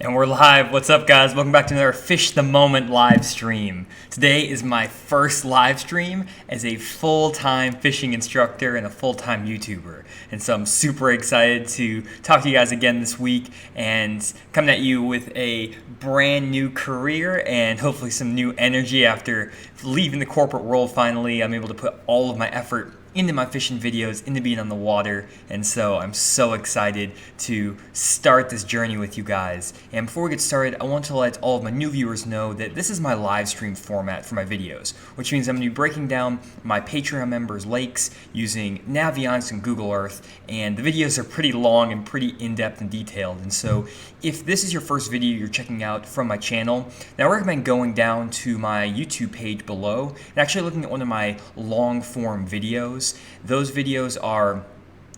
And we're live. What's up, guys? Welcome back to another Fish the Moment live stream. Today is my first live stream as a full-time fishing instructor and a full-time YouTuber. And so I'm super excited to talk to you guys again this week and coming at you with a brand new career and hopefully some new energy after leaving the corporate world finally. I'm able to put all of my effort into my fishing videos, into being on the water, and so I'm so excited to start this journey with you guys. And before we get started, I want to let all of my new viewers know that this is my live stream format for my videos, which means I'm going to be breaking down my Patreon members' lakes using Navionics and Google Earth, and the videos are pretty long and pretty in-depth and detailed. And so if this is your first video you're checking out from my channel, then I recommend going down to my YouTube page below and actually looking at one of my long-form videos. Those videos are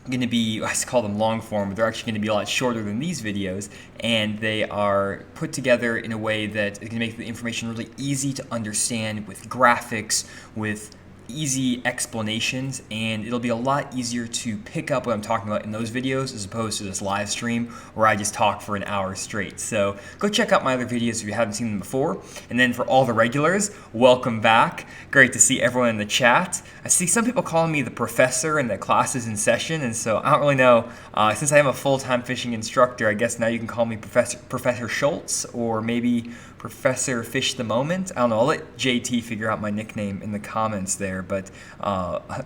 going to be, I call them long form, but they're actually going to be a lot shorter than these videos, and they are put together in a way that it can make the information really easy to understand with graphics, with easy explanations, and it'll be a lot easier to pick up what I'm talking about in those videos as opposed to this live stream where I just talk for an hour straight. So go check out my other videos if you haven't seen them before. And then for all the regulars, welcome back. Great to see everyone in the chat. I see some people calling me the professor and the class is in session, and so I don't really know. Since I am a full-time fishing instructor, I guess now you can call me Professor Schultz or maybe Professor Fish the Moment. I don't know. I'll let JT figure out my nickname in the comments there, but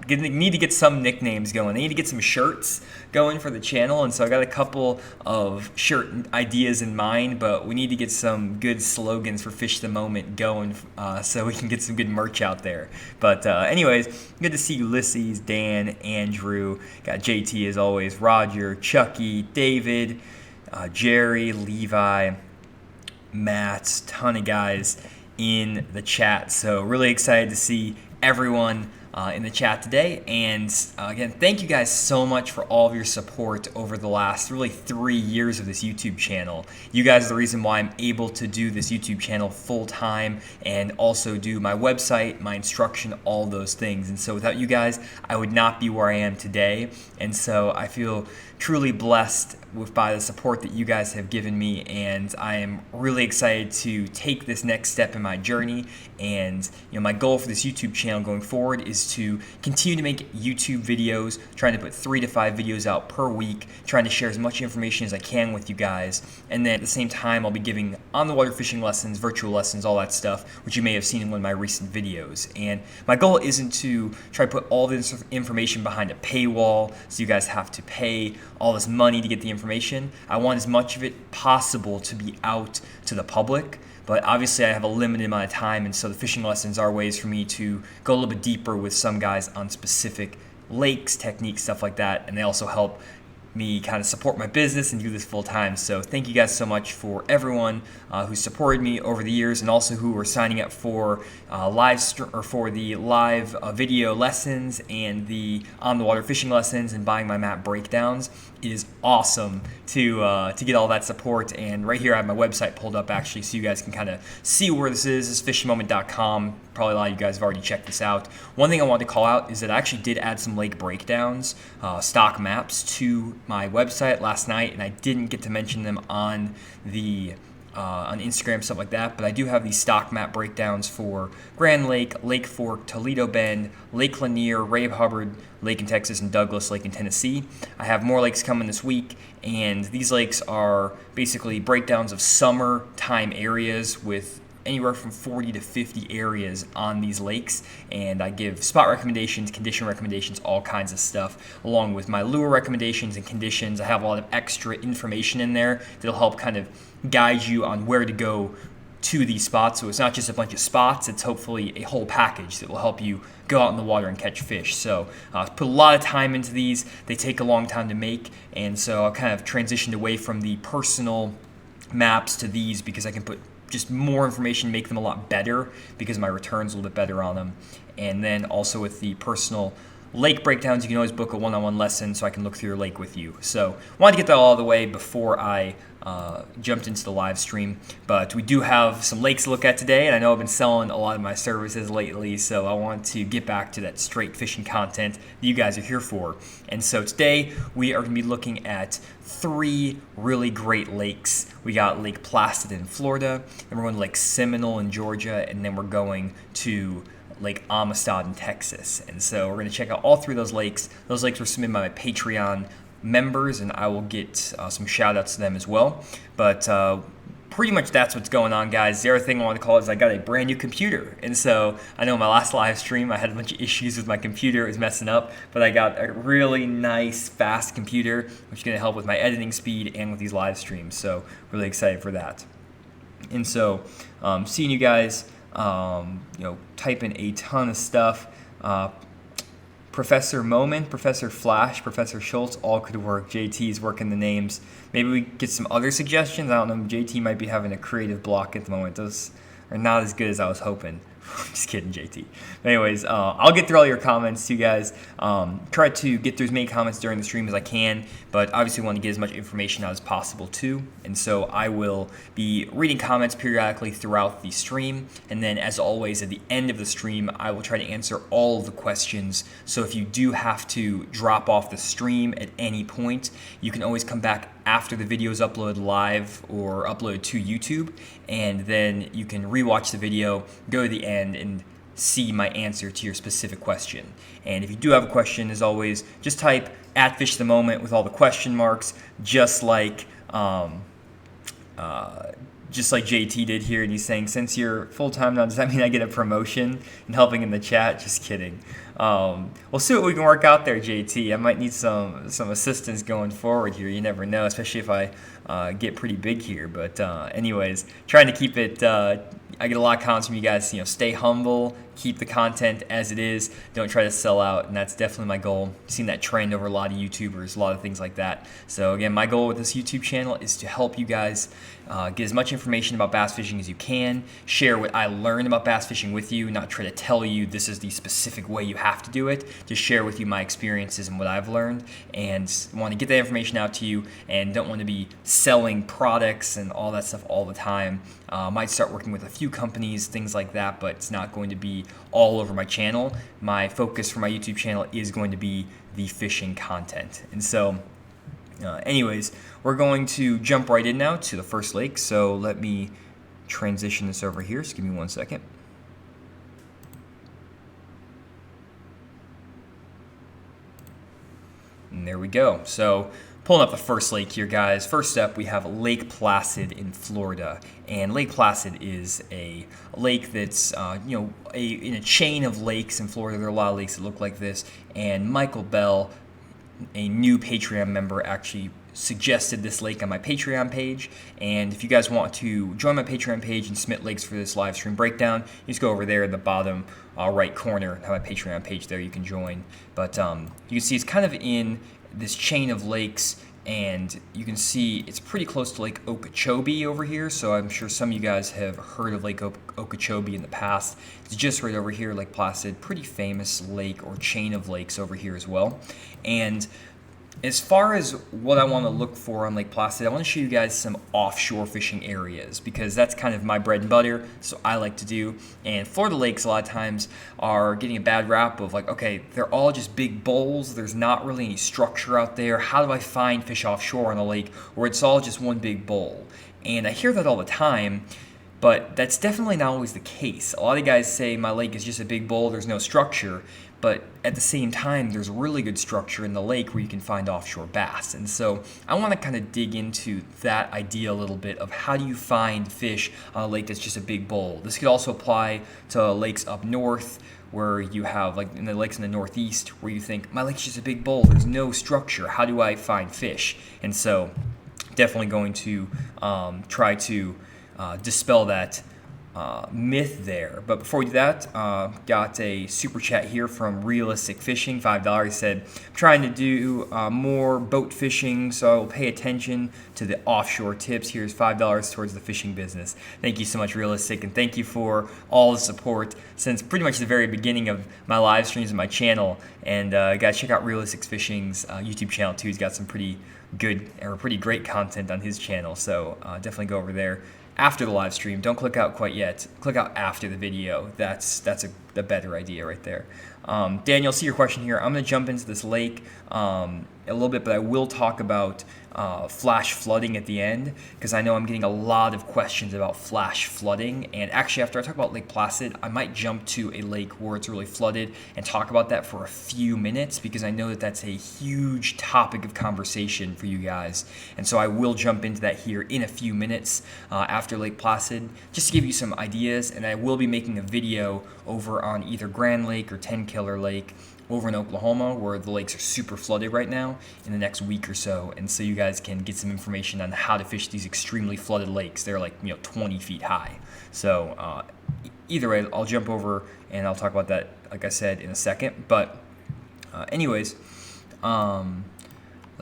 need to get some nicknames going. I need to get some shirts going for the channel, and so I got a couple of shirt ideas in mind, but we need to get some good slogans for Fish the Moment going so we can get some good merch out there. But anyways, good to see Ulysses, Dan, Andrew, got JT as always, Roger, Chucky, David, Jerry, Levi, Matt, ton of guys in the chat. So really excited to see everyone in the chat today. And again, thank you guys so much for all of your support over the last really 3 years of this YouTube channel. You guys are the reason why I'm able to do this YouTube channel full time and also do my website, my instruction, all those things. And so without you guys, I would not be where I am today. And so I feel truly blessed by the support that you guys have given me, and I am really excited to take this next step in my journey. And my goal for this YouTube channel going forward is to continue to make YouTube videos, trying to put 3 to 5 videos out per week, trying to share as much information as I can with you guys. And then at the same time, I'll be giving on-the-water fishing lessons, virtual lessons, all that stuff, which you may have seen in one of my recent videos. And my goal isn't to try to put all this information behind a paywall so you guys have to pay all this money to get the information. I want as much of it possible to be out to the public, but obviously I have a limited amount of time, and so the fishing lessons are ways for me to go a little bit deeper with some guys on specific lakes, techniques, stuff like that, and they also help me kind of support my business and do this full time. So thank you guys so much for everyone who supported me over the years, and also who are signing up for the live video lessons and the on the water fishing lessons and buying my map breakdowns. It is awesome to get all that support. And right here I have my website pulled up actually, so you guys can kind of see where this is. This is fishthemoment.com. Probably a lot of you guys have already checked this out. One thing I wanted to call out is that I actually did add some lake breakdowns, stock maps to my website last night, and I didn't get to mention them on the on Instagram, stuff like that, but I do have these stock map breakdowns for Grand Lake, Lake Fork, Toledo Bend, Lake Lanier, Ray Hubbard Lake in Texas, and Douglas Lake in Tennessee. I have more lakes coming this week, and these lakes are basically breakdowns of summertime areas with anywhere from 40 to 50 areas on these lakes, and I give spot recommendations, condition recommendations, all kinds of stuff, along with my lure recommendations and conditions. I have a lot of extra information in there that'll help kind of guide you on where to go to these spots. So it's not just a bunch of spots, it's hopefully a whole package that will help you go out in the water and catch fish. So put a lot of time into these. They take a long time to make, and so I kind of transitioned away from the personal maps to these because I can put just more information, make them a lot better because my return's a little bit better on them. And then also with the personal lake breakdowns, you can always book a one-on-one lesson so I can look through your lake with you. So wanted to get that all the way before I jumped into the live stream. But we do have some lakes to look at today, and I know I've been selling a lot of my services lately, so I want to get back to that straight fishing content that you guys are here for. And so today we are going to be looking at 3 really great lakes. We got Lake Placid in Florida, then we're going to Lake Seminole in Georgia, and then we're going to Lake Amistad in Texas. And so we're going to check out all 3 of those lakes. Those lakes were submitted by my Patreon members, and I will get some shout outs to them as well. But pretty much that's what's going on, guys. The other thing I want to call is I got a brand new computer. And so I know in my last live stream I had a bunch of issues with my computer. It was messing up, but I got a really nice fast computer, which is going to help with my editing speed and with these live streams. So really excited for that. And so seeing you guys type in a ton of stuff. Professor Moment, Professor Flash, Professor Schultz, all could work. JT's working the names. Maybe we get some other suggestions. I don't know. JT might be having a creative block at the moment. Those are not as good as I was hoping. Just kidding, JT. Anyways, I'll get through all your comments, you guys. Try to get through as many comments during the stream as I can, but obviously want to get as much information out as possible too. And so I will be reading comments periodically throughout the stream. And then as always, at the end of the stream, I will try to answer all of the questions. So if you do have to drop off the stream at any point, you can always come back after the video is uploaded live or uploaded to YouTube, and then you can rewatch the video, go to the end, and see my answer to your specific question. And if you do have a question, as always, just type @FishTheMoment with all the question marks, just like JT did here. And he's saying, since you're full-time now, does that mean I get a promotion and helping in the chat? Just kidding. We'll see what we can work out there, JT. I might need some assistance going forward here. You never know, especially if I get pretty big here. But anyways, trying to keep it. I get a lot of comments from you guys. Stay humble, keep the content as it is. Don't try to sell out, and that's definitely my goal. I've seen that trend over a lot of YouTubers, a lot of things like that. So again, my goal with this YouTube channel is to help you guys get as much information about bass fishing as you can, share what I learned about bass fishing with you, not try to tell you this is the specific way you have to do it, just share with you my experiences and what I've learned, and want to get that information out to you, and don't want to be selling products and all that stuff all the time. Might start working with a few companies, things like that, but it's not going to be all over my channel. My focus for my YouTube channel is going to be the fishing content. And so anyways, we're going to jump right in now to the first lake. So let me transition this over here. Just give me 1 second. And there we go. So pulling up the first lake here, guys. First up, we have Lake Placid in Florida. And Lake Placid is a lake that's, in a chain of lakes in Florida. There are a lot of lakes that look like this. And Michael Bell, a new Patreon member, actually suggested this lake on my Patreon page. And if you guys want to join my Patreon page and submit lakes for this live stream breakdown, you just go over there in the bottom right corner and have my Patreon page there. You can join. But you can see it's kind of in this chain of lakes, and you can see it's pretty close to Lake Okeechobee over here. So I'm sure some of you guys have heard of Lake Okeechobee in the past. It's just right over here, Lake Placid, pretty famous lake or chain of lakes over here as well. And as far as what I want to look for on Lake Placid, I want to show you guys some offshore fishing areas, because that's kind of my bread and butter, so I like to do. And Florida lakes a lot of times are getting a bad rap of like, okay, they're all just big bowls, there's not really any structure out there. How do I find fish offshore on a lake where it's all just one big bowl? And I hear that all the time, but that's definitely not always the case. A lot of guys say my lake is just a big bowl, there's no structure. But at the same time, there's really good structure in the lake where you can find offshore bass. And so I want to kind of dig into that idea a little bit of how do you find fish on a lake that's just a big bowl. This could also apply to lakes up north, where you have, like in the lakes in the northeast, where you think, my lake's just a big bowl, there's no structure, how do I find fish? And so definitely going to try to dispel that myth there. But before we do that, got a super chat here from Realistic Fishing, $5. He said, I'm trying to do more boat fishing, so I will pay attention to the offshore tips. Here's $5 towards the fishing business. Thank you so much, Realistic, and thank you for all the support since pretty much the very beginning of my live streams and my channel. And guys, check out Realistic Fishing's YouTube channel too. He's got some pretty good or pretty great content on his channel, so definitely go over there after the live stream. Don't click out quite yet. Click out after the video. That's a better idea right there. Daniel, see your question here. I'm going to jump into this lake a little bit, but I will talk about flash flooding at the end, because I know I'm getting a lot of questions about flash flooding. And actually, after I talk about Lake Placid, I might jump to a lake where it's really flooded and talk about that for a few minutes, because I know that that's a huge topic of conversation for you guys. And so I will jump into that here in a few minutes after Lake Placid, just to give you some ideas. And I will be making a video over on either Grand Lake or 10 Killer Lake over in Oklahoma, where the lakes are super flooded right now, in the next week or so. And so you guys can get some information on how to fish these extremely flooded lakes. They're like 20 feet high. So either way, I'll jump over and I'll talk about that, like I said, in a second. But anyways, let's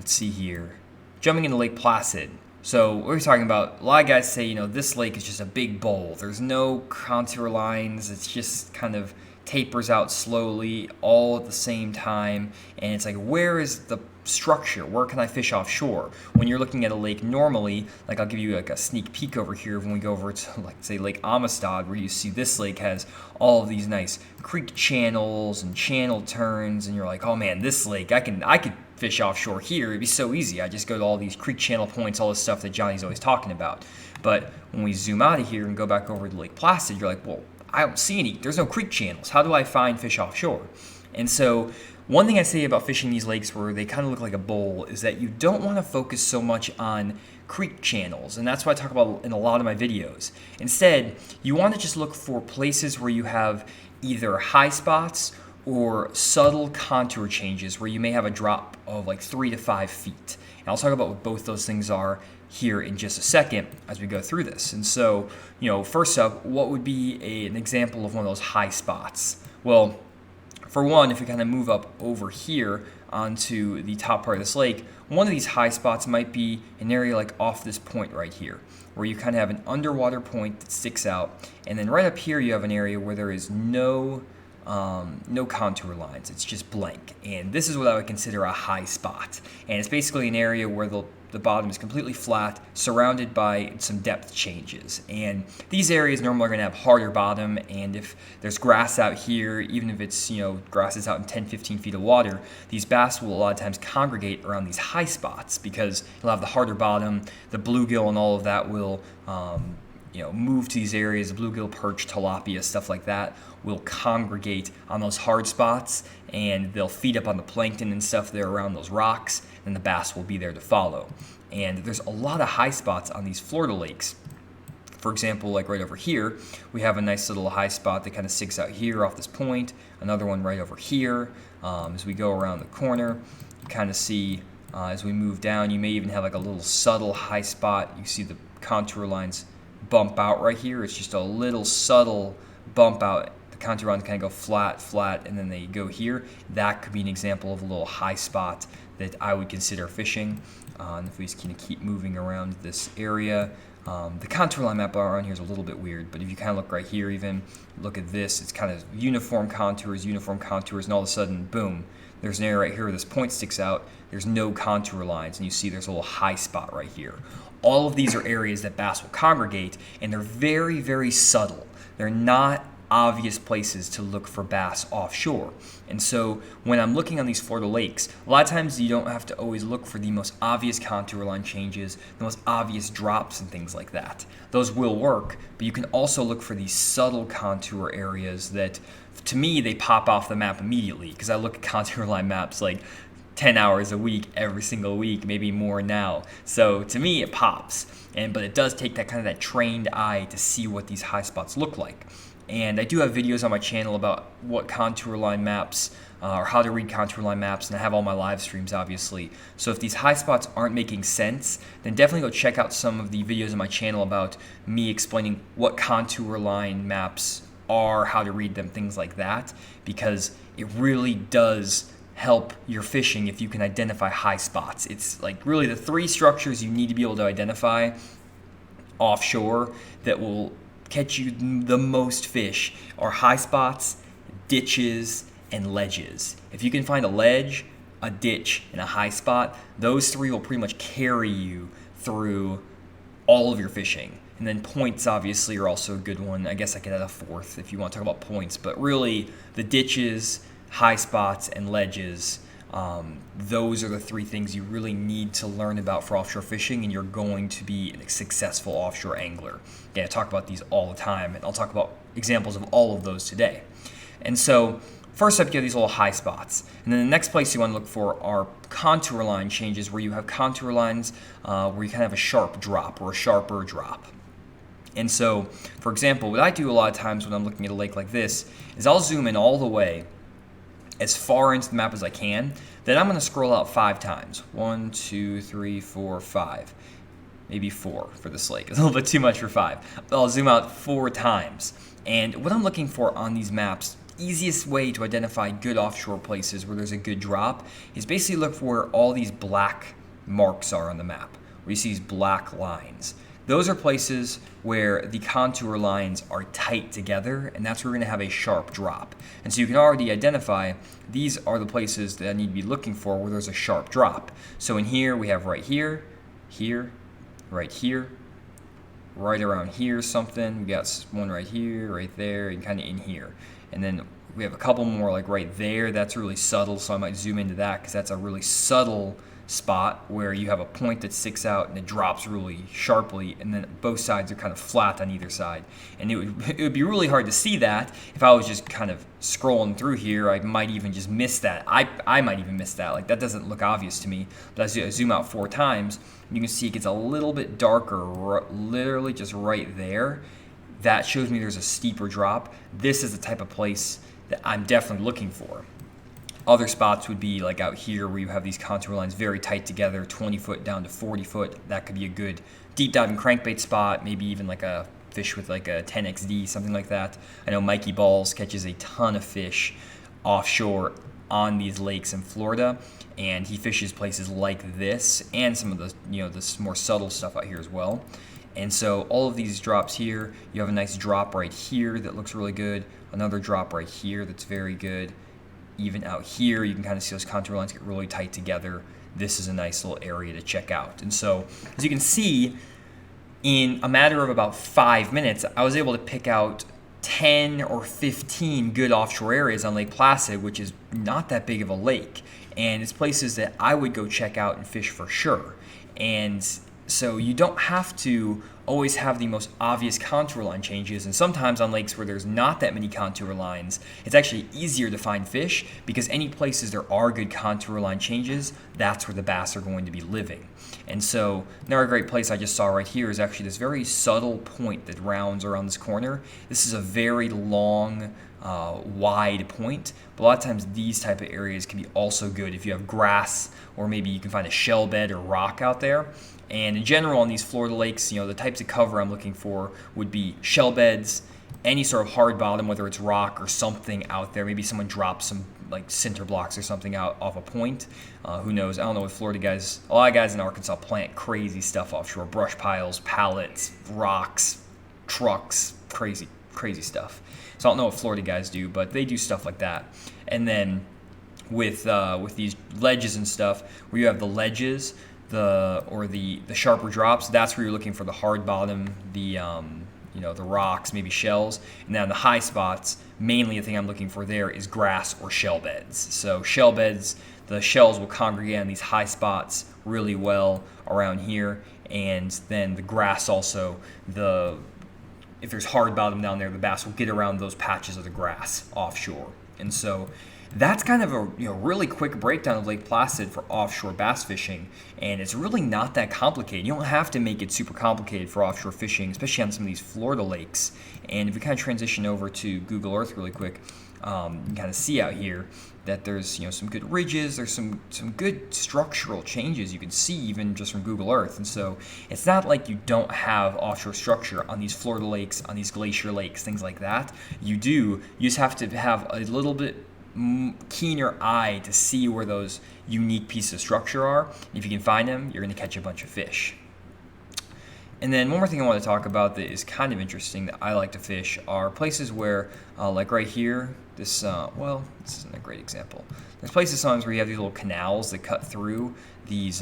see here. Jumping into Lake Placid. So what we're talking about, a lot of guys say, this lake is just a big bowl. There's no contour lines. It's just kind of tapers out slowly all at the same time, and it's like, where is the structure? Where can I fish offshore? When you're looking at a lake normally, like I'll give you like a sneak peek over here when we go over to, like, say Lake Amistad, where you see this lake has all of these nice creek channels and channel turns, and you're like, oh man, this lake, I could fish offshore here. It'd be so easy. I just go to all these creek channel points, all this stuff that Johnny's always talking about. But when we zoom out of here and go back over to Lake Placid, you're like, well, I don't see any. There's no creek channels. How do I find fish offshore? And so one thing I say about fishing these lakes where they kind of look like a bowl is that you don't want to focus so much on creek channels. And that's what I talk about in a lot of my videos. Instead, you want to just look for places where you have either high spots or subtle contour changes where you may have a drop of like 3 to 5 feet. And I'll talk about what both those things are here in just a second as we go through this. And so, first up, what would be an example of one of those high spots? Well, for one, if we kind of move up over here onto the top part of this lake, one of these high spots might be an area like off this point right here, where you kind of have an underwater point that sticks out, and then right up here you have an area where there is no contour lines. It's just blank, and this is what I would consider a high spot. And it's basically an area where the bottom is completely flat, surrounded by some depth changes. And these areas normally are going to have harder bottom, and if there's grass out here, even if it's, grass is out in 10, 15 feet of water, these bass will a lot of times congregate around these high spots because you'll have the harder bottom, the bluegill and all of that will move to these areas. Bluegill, perch, tilapia, stuff like that will congregate on those hard spots, and they'll feed up on the plankton and stuff there around those rocks, and the bass will be there to follow. And there's a lot of high spots on these Florida lakes. For example, like right over here, we have a nice little high spot that kind of sticks out here off this point, another one right over here. As we go around the corner, you kind of see as we move down, you may even have like a little subtle high spot. You see the contour lines bump out right here. It's just a little subtle bump out. The contour lines kind of go flat, flat, and then they go here. That could be an example of a little high spot that I would consider fishing. And if we just kind of keep moving around this area, the contour line map around here is a little bit weird, but if you kind of look right here, even look at this, it's kind of uniform contours, and all of a sudden, boom, there's an area right here where this point sticks out. There's no contour lines, and you see there's a little high spot right here. All of these are areas that bass will congregate, and they're very, very subtle. They're not obvious places to look for bass offshore. And so when I'm looking on these Florida lakes, a lot of times you don't have to always look for the most obvious contour line changes, the most obvious drops and things like that. Those will work, but you can also look for these subtle contour areas that, to me, they pop off the map immediately, because I look at contour line maps like 10 hours a week, every single week, maybe more now. So to me, it pops. But it does take that kind of that trained eye to see what these high spots look like. And I do have videos on my channel about what contour line maps or how to read contour line maps, and I have all my live streams obviously. So if these high spots aren't making sense, then definitely go check out some of the videos on my channel about me explaining what contour line maps are, how to read them, things like that, because it really does help your fishing if you can identify high spots. It's like really the three structures you need to be able to identify offshore that will catch you the most fish are high spots, ditches, and ledges. If you can find a ledge, a ditch, and a high spot, those three will pretty much carry you through all of your fishing. And then points obviously are also a good one. I guess I could add a fourth if you want to talk about points, but really the ditches, high spots, and ledges, those are the three things you really need to learn about for offshore fishing, and you're going to be a successful offshore angler. Again, I talk about these all the time, and I'll talk about examples of all of those today. And so first up, you have these little high spots. And then the next place you want to look for are contour line changes, where you have contour lines where you kind of have a sharp drop or a sharper drop. And so, for example, what I do a lot of times when I'm looking at a lake like this is I'll zoom in all the way as far into the map as I can. Then I'm going to scroll out 5 times. 1, 2, 3, 4, 5. Maybe 4 for this lake. It's a little bit too much for 5. But I'll zoom out 4 times. And what I'm looking for on these maps, easiest way to identify good offshore places where there's a good drop, is basically look for where all these black marks are on the map, where you see these black lines. Those are places where the contour lines are tight together, and that's where we're going to have a sharp drop. And so you can already identify these are the places that I need to be looking for where there's a sharp drop. So in here, we have right here, here, right here, right around here something. We got one right here, right there, and kind of in here. And then we have a couple more like right there. That's really subtle, so I might zoom into that because that's a really subtle spot where you have a point that sticks out and it drops really sharply, and then both sides are kind of flat on either side. And it would be really hard to see that if I was just kind of scrolling through here. I might even just miss that. I might even miss that. Like, that doesn't look obvious to me. But as I zoom out 4 times, you can see it gets a little bit darker, literally just right there. That shows me there's a steeper drop. This is the type of place that I'm definitely looking for. Other spots would be like out here where you have these contour lines very tight together, 20 foot down to 40 foot. That could be a good deep diving crankbait spot, maybe even like a fish with like a 10XD, something like that. I know Mikey Balls catches a ton of fish offshore on these lakes in Florida, and he fishes places like this and some of the, this more subtle stuff out here as well. And so all of these drops here, you have a nice drop right here that looks really good, another drop right here that's very good. Even out here, you can kind of see those contour lines get really tight together. This is a nice little area to check out. And so, as you can see, in a matter of about 5 minutes, I was able to pick out 10 or 15 good offshore areas on Lake Placid, which is not that big of a lake. And it's places that I would go check out and fish for sure. And so you don't have to always have the most obvious contour line changes, and sometimes on lakes where there's not that many contour lines, it's actually easier to find fish because any places there are good contour line changes, that's where the bass are going to be living. And so another great place I just saw right here is actually this very subtle point that rounds around this corner. This is a very long, wide point, but a lot of times these type of areas can be also good if you have grass, or maybe you can find a shell bed or rock out there. And in general, on these Florida lakes, the types of cover I'm looking for would be shell beds, any sort of hard bottom, whether it's rock or something out there. Maybe someone drops some like cinder blocks or something out off a point. Who knows? I don't know with Florida guys. A lot of guys in Arkansas plant crazy stuff offshore: brush piles, pallets, rocks, trucks, crazy stuff. So I don't know what Florida guys do, but they do stuff like that. And then with these ledges and stuff, where you have the ledges, the sharper drops, that's where you're looking for the hard bottom, the rocks, maybe shells. And then on the high spots, mainly the thing I'm looking for there is grass or shell beds. So shell beds, the shells will congregate on these high spots really well around here, and then the grass also, if there's hard bottom down there, the bass will get around those patches of the grass offshore. And so that's kind of a really quick breakdown of Lake Placid for offshore bass fishing, and it's really not that complicated. You don't have to make it super complicated for offshore fishing, especially on some of these Florida lakes. And if we kind of transition over to Google Earth really quick, you can kind of see out here that there's some good ridges, there's some good structural changes you can see even just from Google Earth. And so it's not like you don't have offshore structure on these Florida lakes, on these glacier lakes, things like that. You do. You just have to have a little bit keener eye to see where those unique pieces of structure are. If you can find them, you're going to catch a bunch of fish. And then one more thing I want to talk about that is kind of interesting that I like to fish are places where, like right here, this isn't a great example. There's places sometimes where you have these little canals that cut through these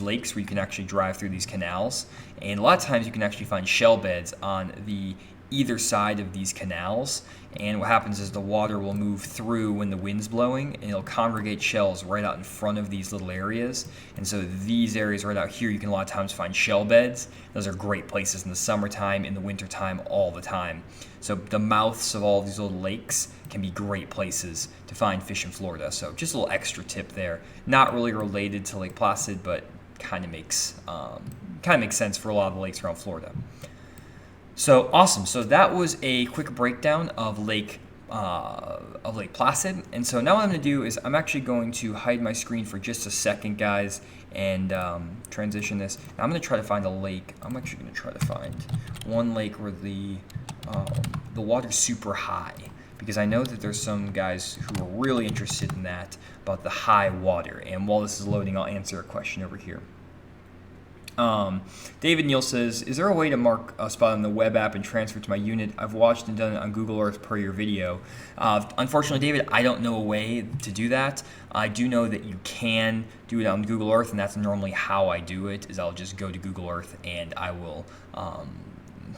lakes where you can actually drive through these canals. And a lot of times you can actually find shell beds on the either side of these canals, and what happens is the water will move through when the wind's blowing, and it'll congregate shells right out in front of these little areas. And so these areas right out here, you can a lot of times find shell beds. Those are great places in the summertime, in the wintertime, all the time. So the mouths of all these little lakes can be great places to find fish in Florida. So just a little extra tip there. Not really related to Lake Placid, but kind of makes sense for a lot of the lakes around Florida. So awesome. So that was a quick breakdown of Lake Placid. And so now what I'm going to do is I'm actually going to hide my screen for just a second, guys, and transition this. Now I'm going to try to find a lake. I'm actually going to try to find one lake where the water's super high, because I know that there's some guys who are really interested in that, about the high water. And while this is loading, I'll answer a question over here. David Neal says, is there a way to mark a spot on the web app and transfer to my unit? I've watched and done it on Google Earth per your video. Unfortunately, David, I don't know a way to do that. I do know that you can do it on Google Earth, and that's normally how I do it, is I'll just go to Google Earth and I will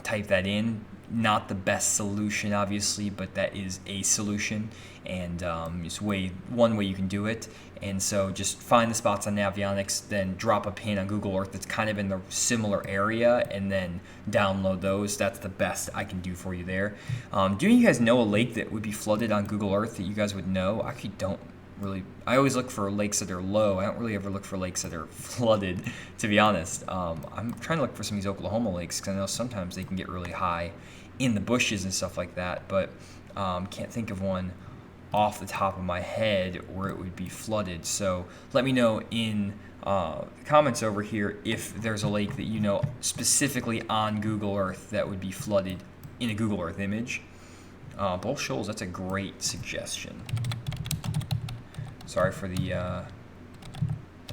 type that in. Not the best solution, obviously, but that is a solution, and it's one way you can do it. And so just find the spots on Navionics, then drop a pin on Google Earth that's kind of in the similar area, and then download those. That's the best I can do for you there. Do you guys know a lake that would be flooded on Google Earth that you guys would know? I actually don't really. I always look for lakes that are low. I don't really ever look for lakes that are flooded, to be honest. I'm trying to look for some of these Oklahoma lakes, because I know sometimes they can get really high in the bushes and stuff like that, but can't think of one off the top of my head where it would be flooded. So let me know in the comments over here if there's a lake that you know specifically on Google Earth that would be flooded in a Google Earth image. Bull Shoals, that's a great suggestion. Sorry for the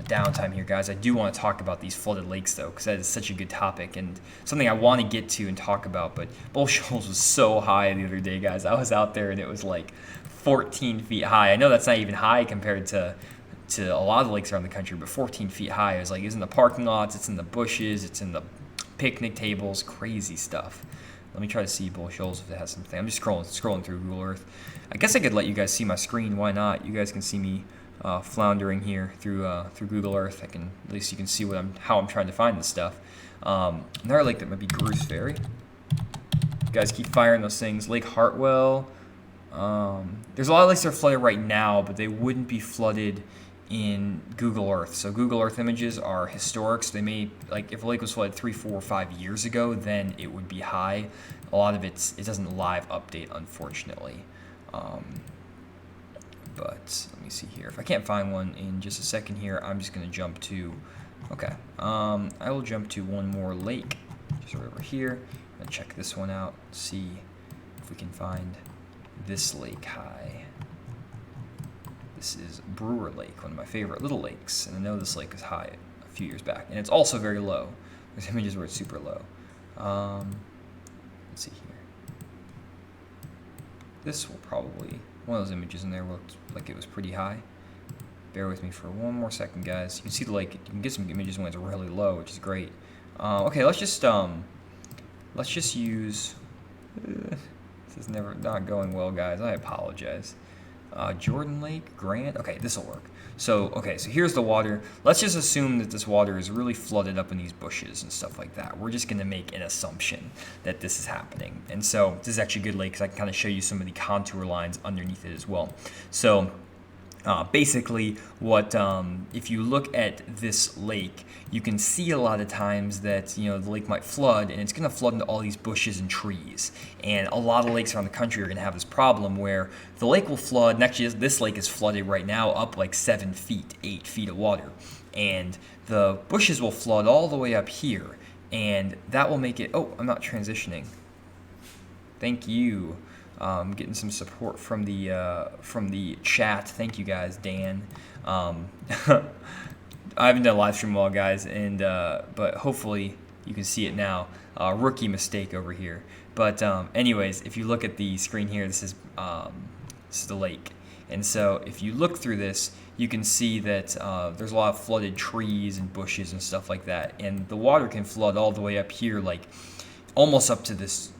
downtime here, guys. I do want to talk about these flooded lakes, though, because that is such a good topic and something I want to get to and talk about. But Bull Shoals was so high the other day, guys. I was out there and it was like 14 feet high. I know that's not even high compared to a lot of the lakes around the country, but 14 feet high. It was like, it's in the parking lots, it's in the bushes, it's in the picnic tables, crazy stuff. Let me try to see Bull Shoals if it has something. I'm just scrolling through Google Earth. I guess I could let you guys see my screen. Why not? You guys can see me floundering here through Google Earth. At least you can see how I'm trying to find this stuff. Another lake that might be Bruce Ferry. You guys keep firing those things. Lake Hartwell. There's a lot of lakes that are flooded right now, but they wouldn't be flooded in Google Earth. So Google Earth images are historic, so they may, like if a lake was flooded 3, 4, 5 years ago, then it would be high. A lot of it doesn't live update, unfortunately. But let me see here. If I can't find one in just a second here, I'm just going to jump to, okay. I will jump to one more lake, just right over here. I'm going to check this one out, see if we can find this lake high. This is Brewer Lake, one of my favorite little lakes, and I know this lake is high a few years back, and it's also very low. There's images where it's super low. Let's see here. This will probably, one of those images in there looked like it was pretty high. Bear with me for one more second, guys. You can see the lake. You can get some images when it's really low, which is great. Okay, let's just use. This is not going well, guys. I apologize. Jordan Lake, Grant. Okay, this will work. So, okay, so here's the water. Let's just assume that this water is really flooded up in these bushes and stuff like that. We're just going to make an assumption that this is happening. And so this is actually a good lake because I can kind of show you some of the contour lines underneath it as well. So basically, if you look at this lake, you can see a lot of times that the lake might flood, and it's going to flood into all these bushes and trees. And a lot of lakes around the country are going to have this problem where the lake will flood. And actually, this lake is flooded right now up like 7 feet, 8 feet of water, and the bushes will flood all the way up here, and that will make it. Oh, I'm not transitioning. Thank you. Getting some support from the chat. Thank you guys, Dan. I haven't done a live stream in a while, guys, and but hopefully you can see it now. Rookie mistake over here. But anyways, if you look at the screen here, this is the lake, and so if you look through this, you can see that there's a lot of flooded trees and bushes and stuff like that, and the water can flood all the way up here, like almost up to this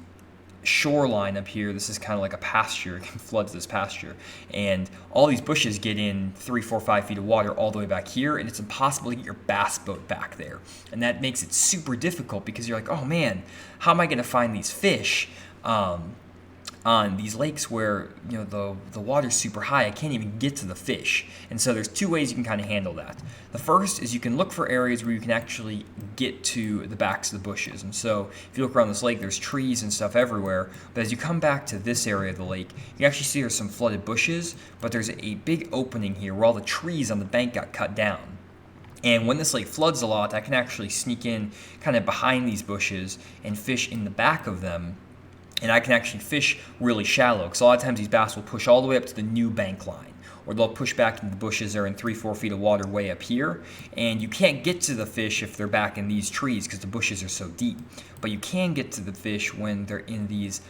shoreline up here. This is kind of like a pasture. It can flood this pasture, and all these bushes get in 3, 4, 5 feet of water all the way back here, and it's impossible to get your bass boat back there, and that makes it super difficult because you're like, oh man, how am I going to find these fish on these lakes where the water's super high? I can't even get to the fish. And so there's 2 ways you can kind of handle that. The first is you can look for areas where you can actually get to the backs of the bushes. And so if you look around this lake, there's trees and stuff everywhere, but as you come back to this area of the lake, you can actually see there's some flooded bushes, but there's a big opening here where all the trees on the bank got cut down. And when this lake floods a lot, I can actually sneak in kind of behind these bushes and fish in the back of them. And I can actually fish really shallow, because a lot of times these bass will push all the way up to the new bank line, or they'll push back into the bushes that are in 3, 4 feet of water way up here, and you can't get to the fish if they're back in these trees because the bushes are so deep. But you can get to the fish when they're in these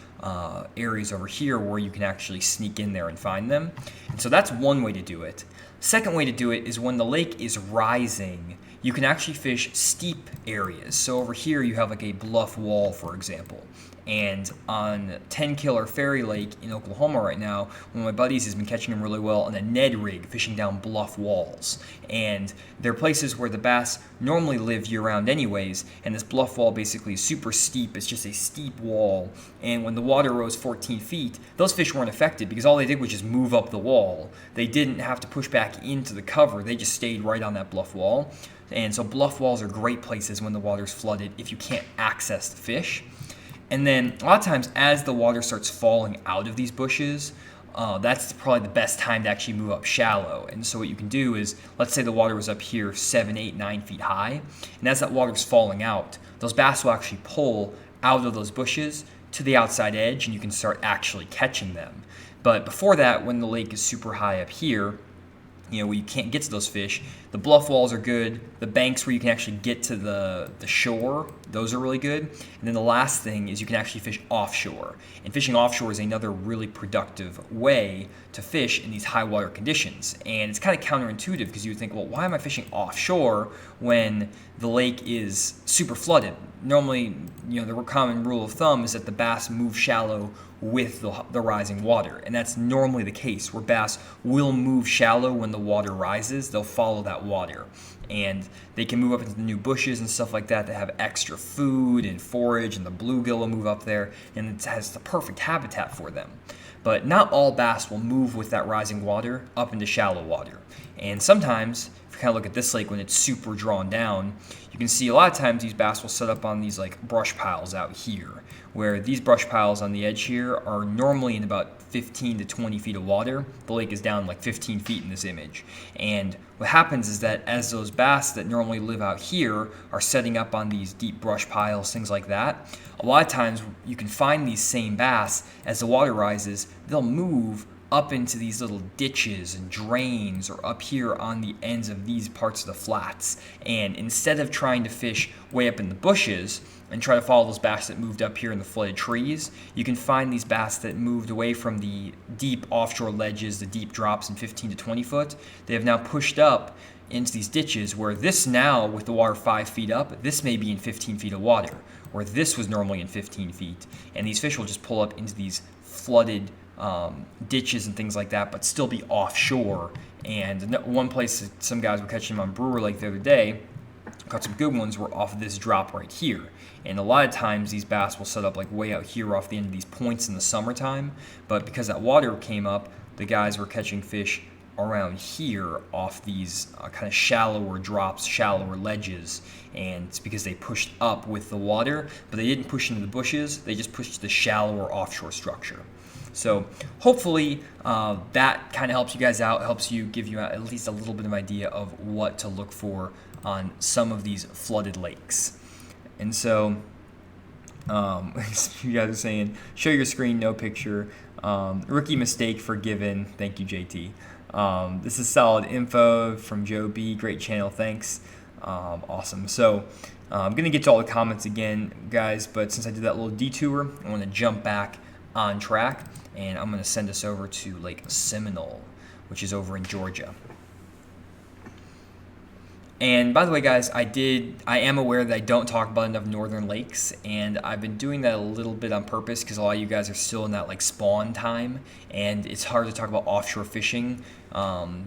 areas over here where you can actually sneak in there and find them. And so that's one way to do it. Second way to do it is when the lake is rising, you can actually fish steep areas. So over here you have like a bluff wall, for example. And on 10 Killer Ferry Lake in Oklahoma right now, one of my buddies has been catching them really well on a Ned rig, fishing down bluff walls. And they're places where the bass normally live year-round anyways, and this bluff wall basically is super steep. It's just a steep wall. And when the water rose 14 feet, those fish weren't affected because all they did was just move up the wall. They didn't have to push back into the cover. They just stayed right on that bluff wall. And so bluff walls are great places when the water's flooded if you can't access the fish. And then a lot of times as the water starts falling out of these bushes, that's probably the best time to actually move up shallow. And so what you can do is, let's say the water was up here 7, 8, 9 feet high, and as that water's falling out, those bass will actually pull out of those bushes to the outside edge, and you can start actually catching them. But before that, when the lake is super high up here, where you can't get to those fish, the bluff walls are good. The banks where you can actually get to the shore, those are really good. And then the last thing is you can actually fish offshore. And fishing offshore is another really productive way to fish in these high water conditions. And it's kind of counterintuitive because you would think, well, why am I fishing offshore when the lake is super flooded? Normally, the common rule of thumb is that the bass move shallow with the rising water, and that's normally the case where bass will move shallow when the water rises. They'll follow that water, and they can move up into the new bushes and stuff like that that have extra food and forage, and the bluegill will move up there, and it has the perfect habitat for them. But not all bass will move with that rising water up into shallow water. And sometimes, if you kind of look at this lake when it's super drawn down, you can see a lot of times these bass will set up on these like brush piles out here, where these brush piles on the edge here are normally in about 15 to 20 feet of water. The lake is down like 15 feet in this image. And what happens is that as those bass that normally live out here are setting up on these deep brush piles, things like that, a lot of times you can find these same bass as the water rises, they'll move up into these little ditches and drains or up here on the ends of these parts of the flats. And instead of trying to fish way up in the bushes and try to follow those bass that moved up here in the flooded trees, you can find these bass that moved away from the deep offshore ledges, the deep drops in 15 to 20 foot. They have now pushed up into these ditches where this now, with the water 5 feet up, this may be in 15 feet of water, where this was normally in 15 feet. And these fish will just pull up into these flooded ditches and things like that, but still be offshore. And one place some guys were catching them on Brewer Lake the other day, caught some good ones, were off of this drop right here. And a lot of times these bass will set up like way out here off the end of these points in the summertime, but because that water came up, the guys were catching fish around here off these kind of shallower drops, shallower ledges, and it's because they pushed up with the water, but they didn't push into the bushes, they just pushed the shallower offshore structure. So hopefully that kind of helps you guys out, helps you give you at least a little bit of idea of what to look for on some of these flooded lakes. And so you guys are saying, show your screen, no picture. Rookie mistake forgiven. Thank you, JT. This is solid info from Joe B. Great channel. Thanks. Awesome. So I'm going to get to all the comments again, guys, but since I did that little detour, I want to jump back on track, and I'm going to send us over to Lake Seminole, which is over in Georgia. And by the way, guys, I am aware that I don't talk about enough northern lakes, and I've been doing that a little bit on purpose because a lot of you guys are still in that like spawn time, and it's hard to talk about offshore fishing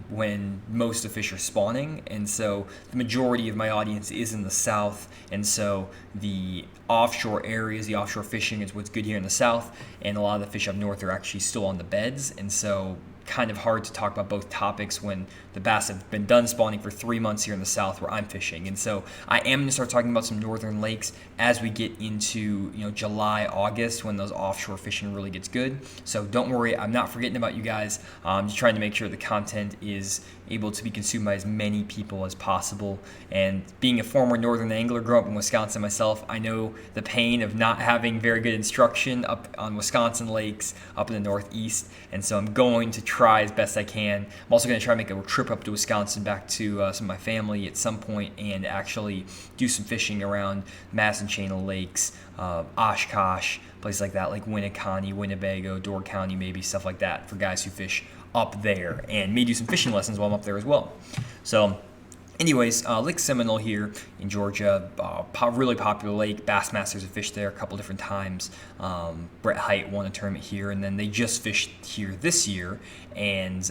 when most of the fish are spawning. And so the majority of my audience is in the south, and so the offshore areas, the offshore fishing is what's good here in the south, and a lot of the fish up north are actually still on the beds, and so kind of hard to talk about both topics when the bass have been done spawning for 3 months here in the south where I'm fishing. And so I am going to start talking about some northern lakes as we get into July, August, when those offshore fishing really gets good. So don't worry, I'm not forgetting about you guys. I'm just trying to make sure the content is able to be consumed by as many people as possible. And being a former northern angler, growing up in Wisconsin myself, I know the pain of not having very good instruction up on Wisconsin lakes up in the northeast. And so I'm going to try as best I can. I'm also going to try to make a trip up to Wisconsin back to some of my family at some point and actually do some fishing around Madison Channel Lakes, Oshkosh, places like that, like Winneconne, Winnebago, Door County, maybe stuff like that for guys who fish up there, and may do some fishing lessons while I'm up there as well. So anyways, Lake Seminole here in Georgia, really popular lake. Bassmasters have fished there a couple different times. Brett Hite won a tournament here, and then they just fished here this year, and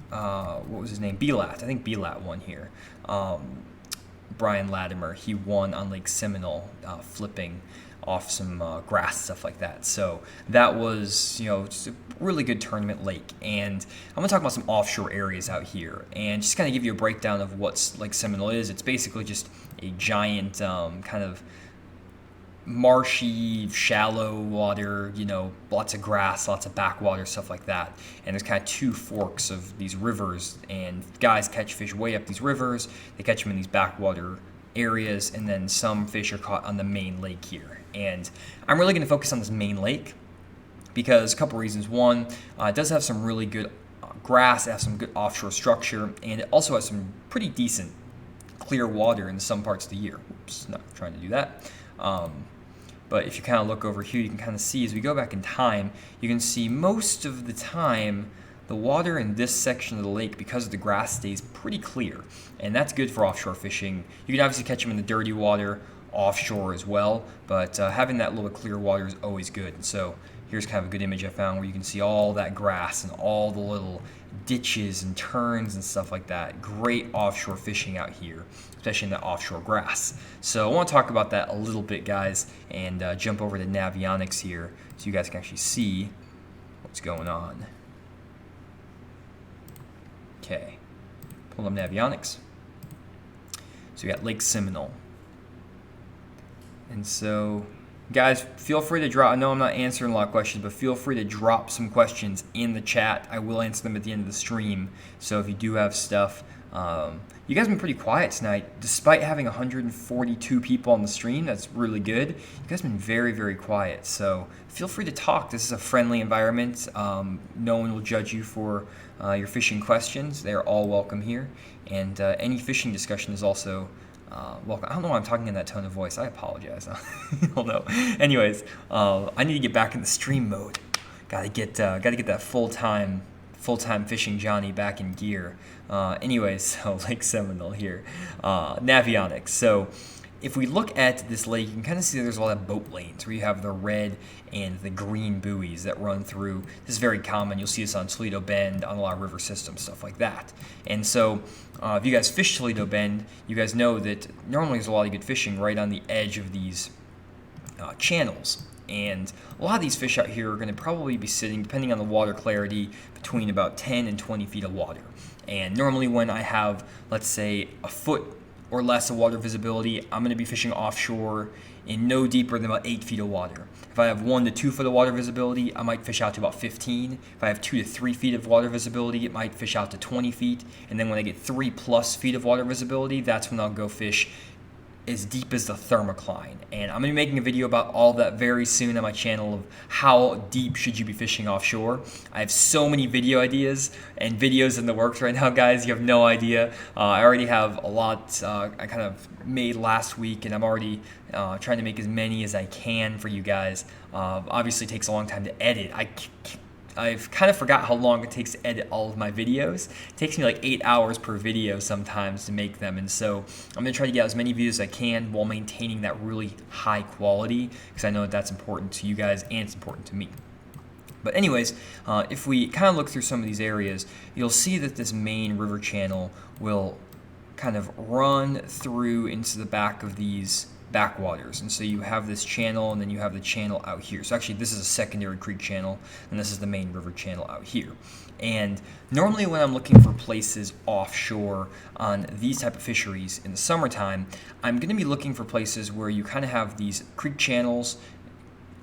what was his name? Belat. I think Belat won here. Brian Latimer, he won on Lake Seminole, flipping off some grass, stuff like that. So that was, just a really good tournament lake. And I'm going to talk about some offshore areas out here and just kind of give you a breakdown of what Lake Seminole is. It's basically just a giant kind of marshy, shallow water, lots of grass, lots of backwater, stuff like that. And there's kind of two forks of these rivers, and guys catch fish way up these rivers. They catch them in these backwater areas, and then some fish are caught on the main lake here. And I'm really going to focus on this main lake because a couple reasons. One, it does have some really good grass, it has some good offshore structure, and it also has some pretty decent clear water in some parts of the year. Oops, not trying to do that. But if you kind of look over here, you can kind of see as we go back in time, you can see most of the time the water in this section of the lake, because of the grass, stays pretty clear. And that's good for offshore fishing. You can obviously catch them in the dirty water offshore as well, but having that little clear water is always good. And so here's kind of a good image I found where you can see all that grass and all the little ditches and turns and stuff like that. Great offshore fishing out here, especially in the offshore grass. So I want to talk about that a little bit, guys, and jump over to Navionics here so you guys can actually see what's going on. Okay, pull up Navionics. So we got Lake Seminole. And so, guys, feel free to drop. I know I'm not answering a lot of questions, but feel free to drop some questions in the chat. I will answer them at the end of the stream. So if you do have stuff, you guys have been pretty quiet tonight, despite having 142 people on the stream. That's really good. You guys have been very, very quiet. So feel free to talk. This is a friendly environment. No one will judge you for your fishing questions. They're all welcome here. And any fishing discussion is also welcome. I don't know why I'm talking in that tone of voice. I apologize. I don't know. Anyways, I need to get back in the stream mode. Gotta get that full-time fishing Johnny back in gear. Anyways, so Lake Seminole here, Navionics. So if we look at this lake, you can kind of see that there's a lot of boat lanes where you have the red and the green buoys that run through. This is very common. You'll see this on Toledo Bend, on a lot of river systems, stuff like that. And so if you guys fish Toledo Bend, you guys know that normally there's a lot of good fishing right on the edge of these channels. And a lot of these fish out here are going to probably be sitting, depending on the water clarity, between about 10 and 20 feet of water. And normally when I have, let's say, a foot or less of water visibility, I'm going to be fishing offshore in no deeper than about 8 feet of water. If I have 1 to 2 foot of water visibility, I might fish out to about 15. If I have 2 to 3 feet of water visibility, it might fish out to 20 feet. And then when I get 3+ feet of water visibility, that's when I'll go fish as deep as the thermocline. And I'm going to be making a video about all that very soon on my channel of how deep should you be fishing offshore. I have so many video ideas and videos in the works right now, guys. You have no idea. I already have a lot I kind of made last week, and I'm already trying to make as many as I can for you guys. Obviously it takes a long time to edit. I've kind of forgot how long it takes to edit all of my videos. It takes me like 8 hours per video sometimes to make them, and so I'm going to try to get as many views as I can while maintaining that really high quality, because I know that that's important to you guys and it's important to me. But anyways, if we kind of look through some of these areas, you'll see that this main river channel will kind of run through into the back of these backwaters. And so you have this channel, and then you have the channel out here. So actually this is a secondary creek channel, and this is the main river channel out here. And normally when I'm looking for places offshore on these type of fisheries in the summertime, I'm going to be looking for places where you kind of have these creek channels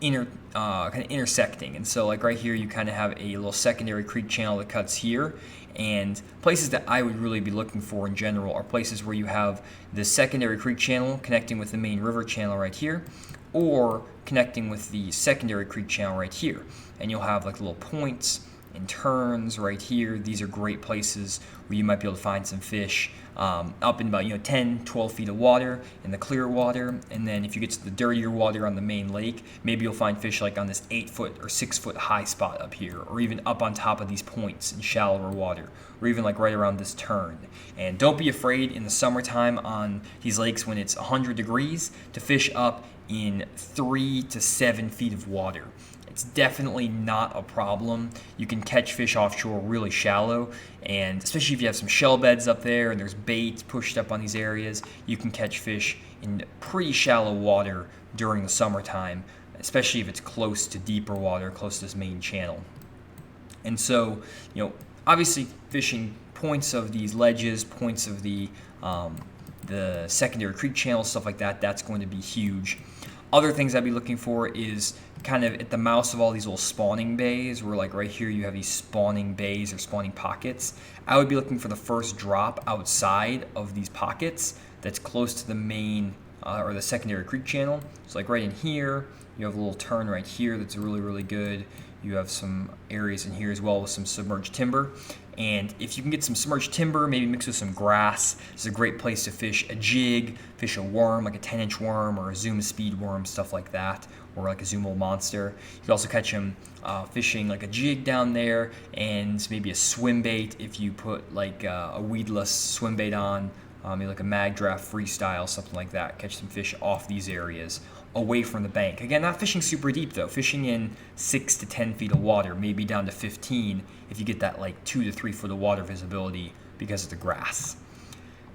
kind of intersecting. And so like right here you kind of have a little secondary creek channel that cuts here, and places that I would really be looking for in general are places where you have the secondary creek channel connecting with the main river channel right here, or connecting with the secondary creek channel right here. And you'll have like little points and turns right here. These are great places where you might be able to find some fish up in about 10, 12 feet of water in the clear water. And then if you get to the dirtier water on the main lake, maybe you'll find fish like on this 8 foot or 6 foot high spot up here, or even up on top of these points in shallower water, or even like right around this turn. And don't be afraid in the summertime on these lakes when it's 100 degrees to fish up in 3 to 7 feet of water. It's definitely not a problem. You can catch fish offshore really shallow, and especially if you have some shell beds up there and there's bait pushed up on these areas, you can catch fish in pretty shallow water during the summertime, especially if it's close to deeper water, close to this main channel. And so, obviously fishing points of these ledges, points of the secondary creek channels, stuff like that, that's going to be huge. Other things I'd be looking for is kind of at the mouths of all these little spawning bays, where like right here you have these spawning bays or spawning pockets. I would be looking for the first drop outside of these pockets that's close to the main or the secondary creek channel. So like right in here, you have a little turn right here that's really, really good. You have some areas in here as well with some submerged timber. And if you can get some submerged timber, maybe mixed with some grass, it's a great place to fish a jig, fish a worm, like a 10-inch worm or a Zoom speed worm, stuff like that, or like a Zoom old monster. You can also catch them fishing like a jig down there, and maybe a swim bait if you put like a weedless swim bait on, maybe like a mag draft freestyle, something like that. Catch some fish off these areas, away from the bank. Again, not fishing super deep though, fishing in 6 to 10 feet of water, maybe down to 15 if you get that like 2 to 3 foot of water visibility because of the grass.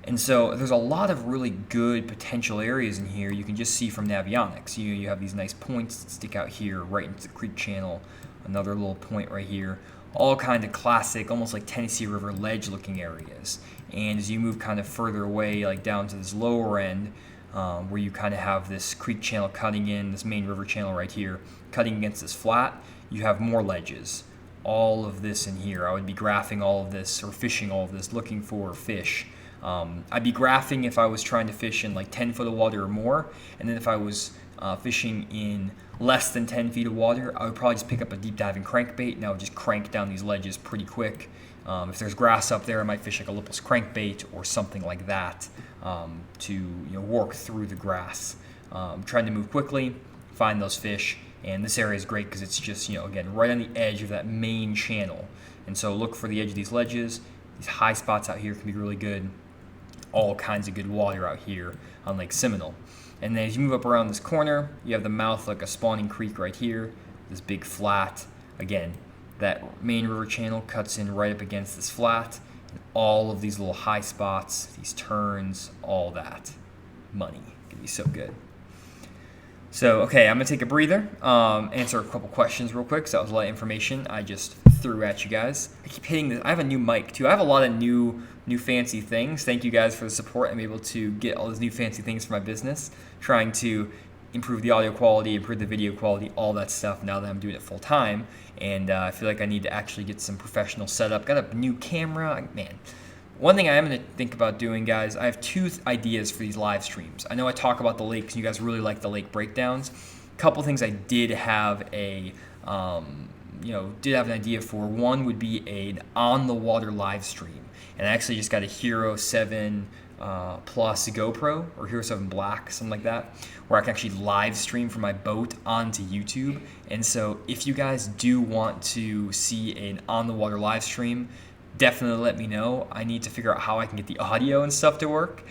And so there's a lot of really good potential areas in here. You can just see from Navionics. You have these nice points that stick out here right into the creek channel, another little point right here, all kind of classic, almost like Tennessee River ledge looking areas. And as you move kind of further away, like down to this lower end, where you kind of have this creek channel cutting in, this main river channel right here, cutting against this flat, you have more ledges. All of this in here, I would be graphing all of this, or fishing all of this, looking for fish. I'd be graphing if I was trying to fish in like 10 foot of water or more, and then if I was fishing in less than 10 feet of water, I would probably just pick up a deep diving crankbait, and I would just crank down these ledges pretty quick. If there's grass up there, I might fish like a lipless crankbait or something like that to work through the grass. Trying to move quickly, find those fish, and this area is great because it's just again right on the edge of that main channel. And so look for the edge of these ledges. These high spots out here can be really good. all kinds of good water out here on Lake Seminole. And then as you move up around this corner, you have the mouth like a spawning creek right here, this big flat. Again, that main river channel cuts in right up against this flat. And all of these little high spots, these turns, all that. Money. Gonna be so good. So, okay, I'm going to take a breather, answer a couple questions real quick, so that was a lot of information I just threw at you guys. I keep hitting this. I have a new mic, too. I have a lot of new fancy things. Thank you guys for the support. I'm able to get all these new fancy things for my business, trying to improve the audio quality, improve the video quality, all that stuff now that I'm doing it full time. And I feel like I need to actually get some professional setup. Got a new camera. Man. One thing I am going to think about doing, guys, I have two ideas for these live streams. I know I talk about the lake because you guys really like the lake breakdowns. A couple things I did have an idea for. One would be an on-the-water live stream. And I actually just got a Hero 7 Plus GoPro, or Hero 7 Black, something like that, where I can actually live stream from my boat onto YouTube. And so if you guys do want to see an on-the-water live stream, definitely let me know. I need to figure out how I can get the audio and stuff to work.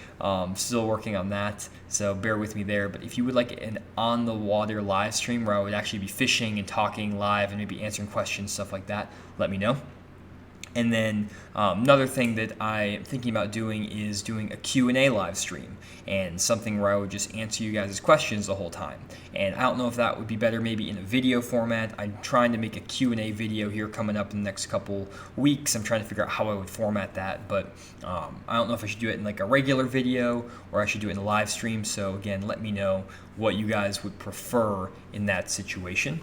Still working on that, so bear with me there. But if you would like an on-the-water live stream where I would actually be fishing and talking live and maybe answering questions, stuff like that, let me know. And then another thing that I'm thinking about doing is doing a Q&A live stream, and something where I would just answer you guys' questions the whole time. And I don't know if that would be better maybe in a video format. I'm trying to make a Q&A video here coming up in the next couple weeks. I'm trying to figure out how I would format that, but I don't know if I should do it in like a regular video or I should do it in a live stream. So again, let me know what you guys would prefer in that situation.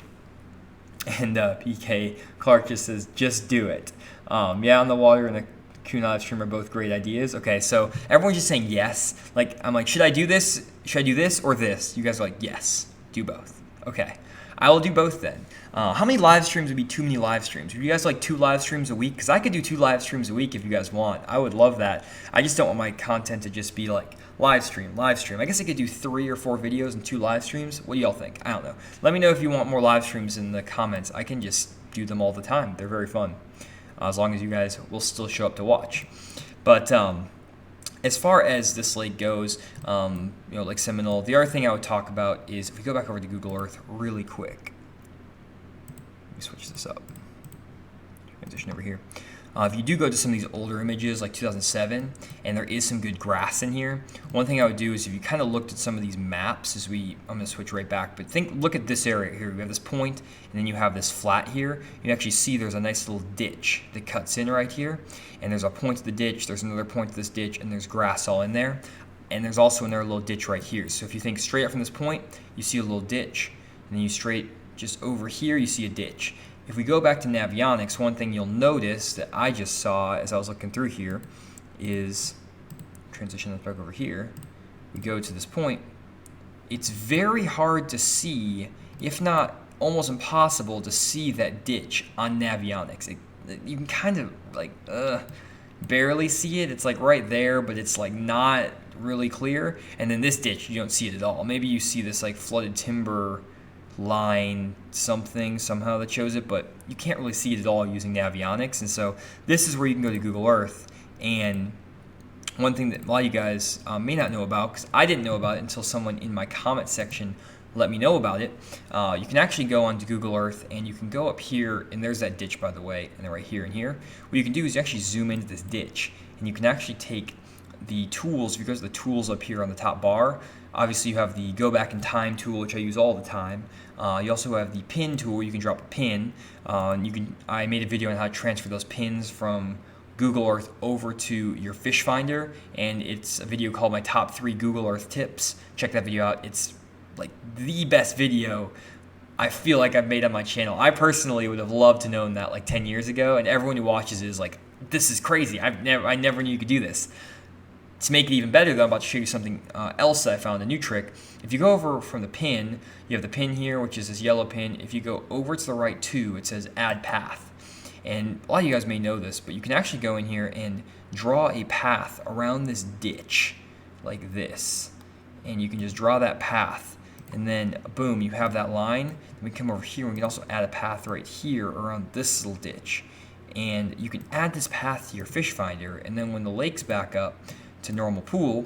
And PK Clark just says, just do it. Yeah, on the water and the Q live stream are both great ideas. Okay, so everyone's just saying yes. Like, I'm like, should I do this? Should I do this or this? You guys are like, yes, do both. Okay, I will do both then. How many live streams would be too many live streams? Would you guys like 2 live streams a week? Because I could do 2 live streams a week if you guys want. I would love that. I just don't want my content to just be like live stream. I guess I could do 3 or 4 videos and 2 live streams. What do y'all think? I don't know. Let me know if you want more live streams in the comments. I can just do them all the time. They're very fun. As long as you guys will still show up to watch. But as far as this lake goes, Lake Seminole, the other thing I would talk about is if we go back over to Google Earth really quick. Let me switch this up. Transition over here. If you do go to some of these older images like 2007 and there is some good grass in here, one thing I would do is if you kind of looked at some of these maps I'm going to switch right back, but look at this area here. We have this point and then you have this flat here. You actually see there's a nice little ditch that cuts in right here, and there's a point to the ditch, there's another point to this ditch, and there's grass all in there. And there's also another little ditch right here. So if you think straight up from this point, you see a little ditch, and then you straight just over here, you see a ditch. If we go back to Navionics, one thing you'll notice that I just saw as I was looking through here is, transition this back over here, we go to this point, it's very hard to see, if not almost impossible to see that ditch on Navionics. You can kind of like barely see it. It's like right there, but it's like not really clear. And then this ditch, you don't see it at all. Maybe you see this like flooded timber line somehow that shows it, but you can't really see it at all using Navionics. And so this is where you can go to Google Earth. And one thing that a lot of you guys may not know about, because I didn't know about it until someone in my comment section let me know about it, you can actually go onto Google Earth and you can go up here, and there's that ditch by the way, and then right here and here. What you can do is you actually zoom into this ditch, and you can actually take the tools, because the tools up here on the top bar, obviously you have the go back in time tool, which I use all the time. You also have the pin tool where you can drop a pin. I made a video on how to transfer those pins from Google Earth over to your fish finder, and it's a video called my top 3 Google Earth tips. Check that video out. It's like the best video I feel like I've made on my channel. I personally would have loved to known that like 10 years ago, and everyone who watches it is like, this is crazy. I never knew you could do this. To make it even better, though, I'm about to show you something else that I found, a new trick. If you go over from the pin, you have the pin here, which is this yellow pin. If you go over to the right 2, it says add path. And a lot of you guys may know this, but you can actually go in here and draw a path around this ditch like this. And you can just draw that path. And then, boom, you have that line. Then we come over here, and we can also add a path right here around this little ditch. And you can add this path to your fish finder, and then when the lake's back up, to normal pool,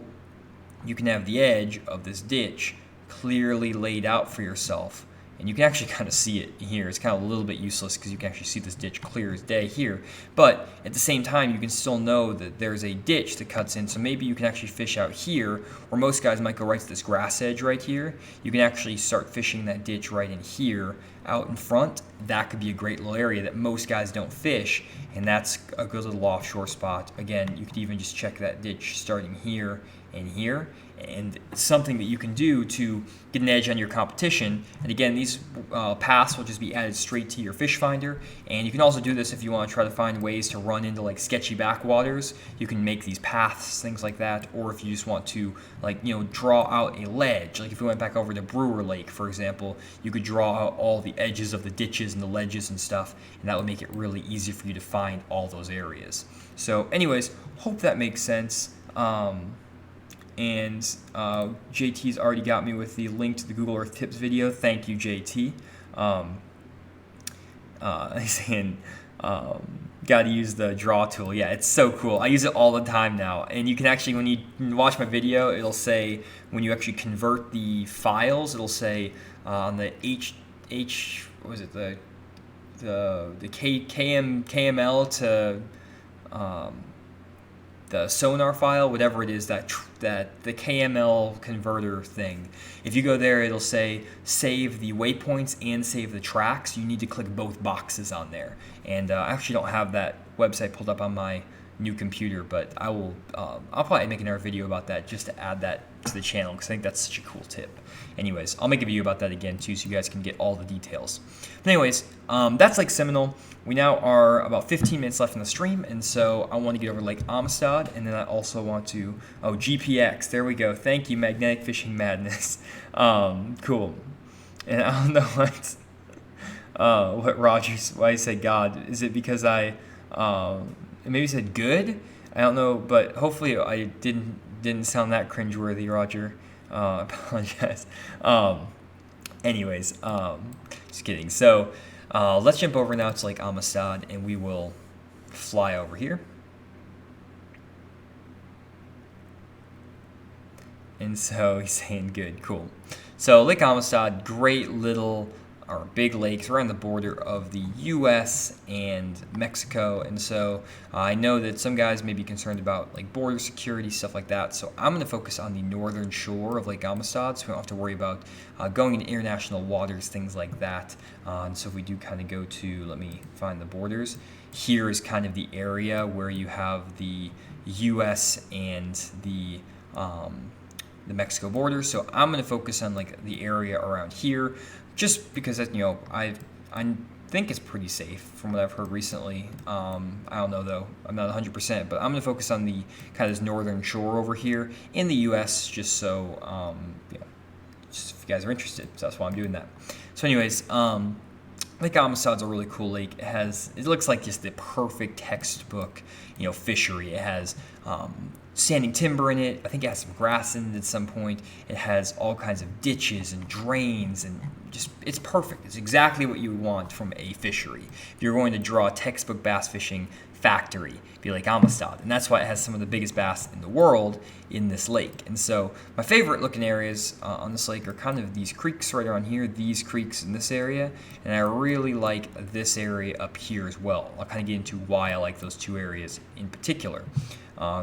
you can have the edge of this ditch clearly laid out for yourself. And you can actually kind of see it here. It's kind of a little bit useless because you can actually see this ditch clear as day here. But at the same time, you can still know that there's a ditch that cuts in. So maybe you can actually fish out here, where most guys might go right to this grass edge right here. You can actually start fishing that ditch right in here out in front. That could be a great little area that most guys don't fish. And that's a good little offshore spot. Again, you could even just check that ditch starting here and here. And it's something that you can do to get an edge on your competition. And again, these paths will just be added straight to your fish finder. And you can also do this if you want to try to find ways to run into like sketchy backwaters. You can make these paths, things like that. Or if you just want to draw out a ledge, like if we went back over to Brewer Lake, for example, you could draw out all the edges of the ditches and the ledges and stuff, and that would make it really easy for you to find all those areas. So anyways, hope that makes sense. And JT's already got me with the link to the Google Earth Tips video. Thank you, JT. Saying, got to use the draw tool. Yeah, it's so cool. I use it all the time now. And you can actually, when you watch my video, it'll say, when you actually convert the files, it'll say on the what was it, the KML to the sonar file, whatever it is, that the KML converter thing. If you go there, it'll say save the waypoints and save the tracks. You need to click both boxes on there. And I actually don't have that website pulled up on my new computer, but I'll probably make another video about that just to add that to the channel because I think that's such a cool tip. Anyways, I'll make a video about that again too so you guys can get all the details. But anyways, that's Lake Seminole. We now are about 15 minutes left in the stream, and so I want to get over Lake Amistad, and then I also want to, GPX, there we go. Thank you, Magnetic Fishing Madness. Cool. And I don't know what Rogers, why he said God. Is it because I maybe said good? I don't know, but hopefully I didn't sound that cringeworthy, Roger. I apologize. Anyways, just kidding. So let's jump over now to Lake Amistad, and we will fly over here. And so he's saying good, cool. So Lake Amistad, great little or big lakes. We're on the border of the U.S. and Mexico, and so I know that some guys may be concerned about like border security, stuff like that. So I'm going to focus on the northern shore of Lake Amistad, so we don't have to worry about going into international waters, things like that. And so if we do kind of go to, let me find the borders. Here is kind of the area where you have the U.S. and the Mexico border. So I'm going to focus on like the area around here, just because I think it's pretty safe from what I've heard recently. I don't know though. I'm not 100%, but I'm going to focus on the kind of this northern shore over here in the U.S. just so just if you guys are interested. So that's why I'm doing that. So anyways, Lake Amistad's a really cool lake. It looks like just the perfect textbook, fishery. It has standing timber in it. I think it has some grass in it at some point. It has all kinds of ditches and drains, and it's perfect. It's exactly what you would want from a fishery. If you're going to draw a textbook bass fishing factory, it'd be Lake Amistad, and that's why it has some of the biggest bass in the world in this lake. And so my favorite looking areas on this lake are kind of these creeks right around here, these creeks in this area, and I really like this area up here as well. I'll kind of get into why I like those two areas in particular.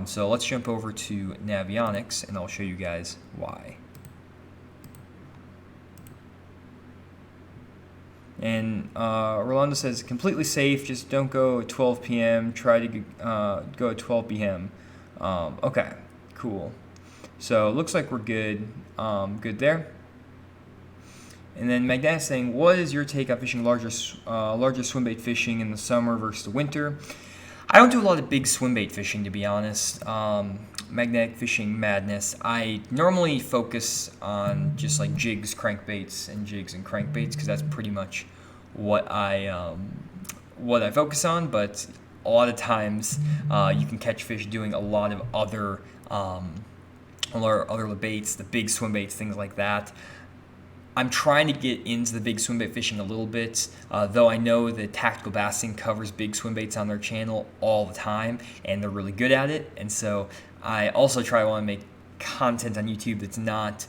So let's jump over to Navionics, and I'll show you guys why. And Rolando says, completely safe, just don't go at 12 p.m., try to go at 12 p.m. Okay, cool. So it looks like we're good, good there. And then Magdana's saying, what is your take on fishing larger swimbait fishing in the summer versus the winter? I don't do a lot of big swimbait fishing, to be honest. Magnetic Fishing Madness. I normally focus on just like jigs, crankbaits, and jigs and crankbaits because that's pretty much what I focus on. But a lot of times you can catch fish doing a lot of other baits, the big swim baits, things like that. I'm trying to get into the big swim bait fishing a little bit, though I know that Tactical Bassing covers big swim baits on their channel all the time, and they're really good at it. And so I also want to make content on YouTube that's not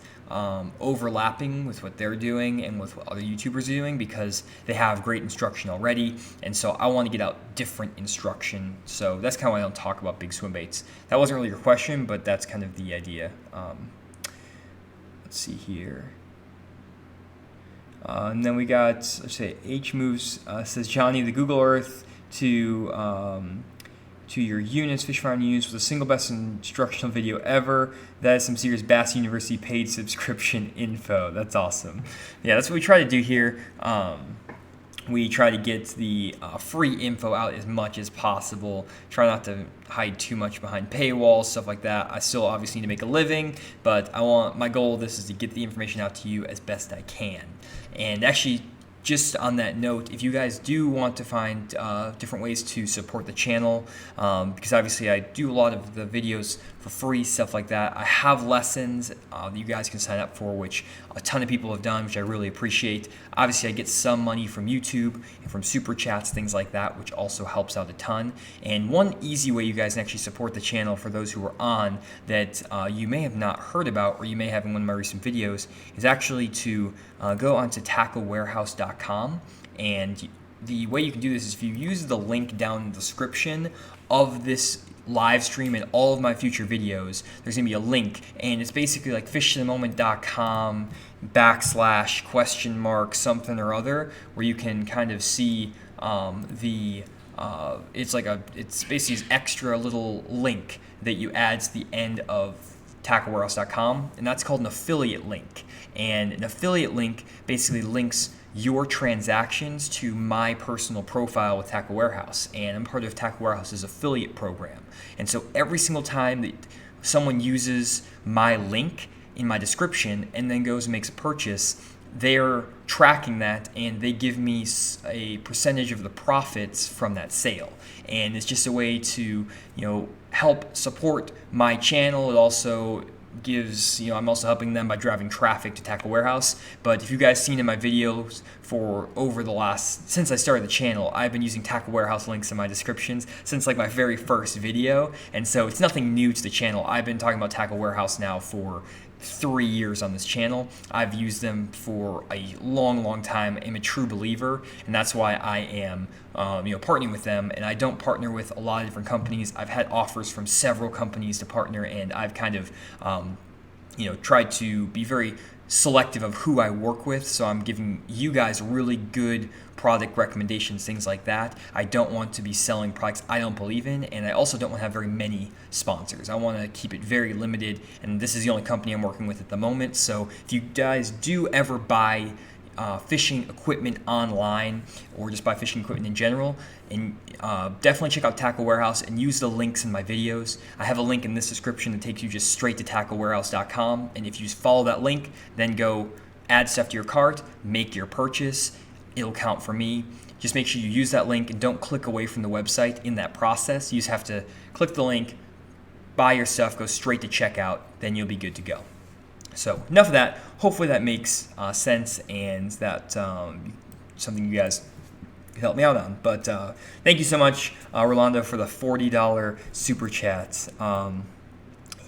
overlapping with what they're doing and with what other YouTubers are doing, because they have great instruction already, and so I want to get out different instruction. So that's kind of why I don't talk about big swim baits. That wasn't really your question, but that's kind of the idea. Let's see here. And then we got, let's say, H moves says, Johnny, the Google Earth to your units fish farm use was the single best instructional video ever. That is some serious Bass University paid subscription info. That's awesome. Yeah, that's what we try to do here. We try to get the free info out as much as possible. Try not to hide too much behind paywalls, stuff like that. I still obviously need to make a living, but my goal of this is to get the information out to you as best I can. And actually, just on that note, if you guys do want to find different ways to support the channel, because obviously I do a lot of the videos for free, stuff like that. I have lessons that you guys can sign up for, which a ton of people have done, which I really appreciate. Obviously, I get some money from YouTube and from super chats, things like that, which also helps out a ton. And one easy way you guys can actually support the channel for those who are on that you may have not heard about, or you may have in one of my recent videos, is actually to go onto tacklewarehouse.com. And the way you can do this is if you use the link down in the description of this live stream and all of my future videos, there's gonna be a link, and it's basically like fishthemoment.com / something or other, where you can kind of see it's basically this extra little link that you add to the end of tacklewarehouse.com, and that's called an affiliate link. And an affiliate link basically links your transactions to my personal profile with Tackle Warehouse, and I'm part of Tackle Warehouse's affiliate program. And so every single time that someone uses my link in my description and then goes and makes a purchase, they're tracking that, and they give me a percentage of the profits from that sale. And it's just a way to, help support my channel. It also gives, I'm also helping them by driving traffic to Tackle Warehouse. But if you guys seen in my videos since I started the channel, I've been using Tackle Warehouse links in my descriptions since like my very first video. And so it's nothing new to the channel. I've been talking about Tackle Warehouse now for 3 years on this channel. I've used them for a long time. I'm a true believer, and that's why I am partnering with them. And I don't partner with a lot of different companies. I've had offers from several companies to partner, and I've kind of tried to be very selective of who I work with, so I'm giving you guys really good product recommendations, things like that. I don't want to be selling products I don't believe in, and I also don't want to have very many sponsors. I want to keep it very limited, and this is the only company I'm working with at the moment. So if you guys do ever buy fishing equipment online, or just buy fishing equipment in general, and definitely check out Tackle Warehouse and use the links in my videos. I have a link in this description that takes you just straight to tacklewarehouse.com, and if you just follow that link, then go add stuff to your cart, make your purchase, it'll count for me. Just make sure you use that link and don't click away from the website in that process. You just have to click the link, buy your stuff, go straight to checkout, then you'll be good to go. So enough of that. Hopefully that makes sense, and that something you guys can help me out on. But thank you so much, Rolando, for the $40 super chat.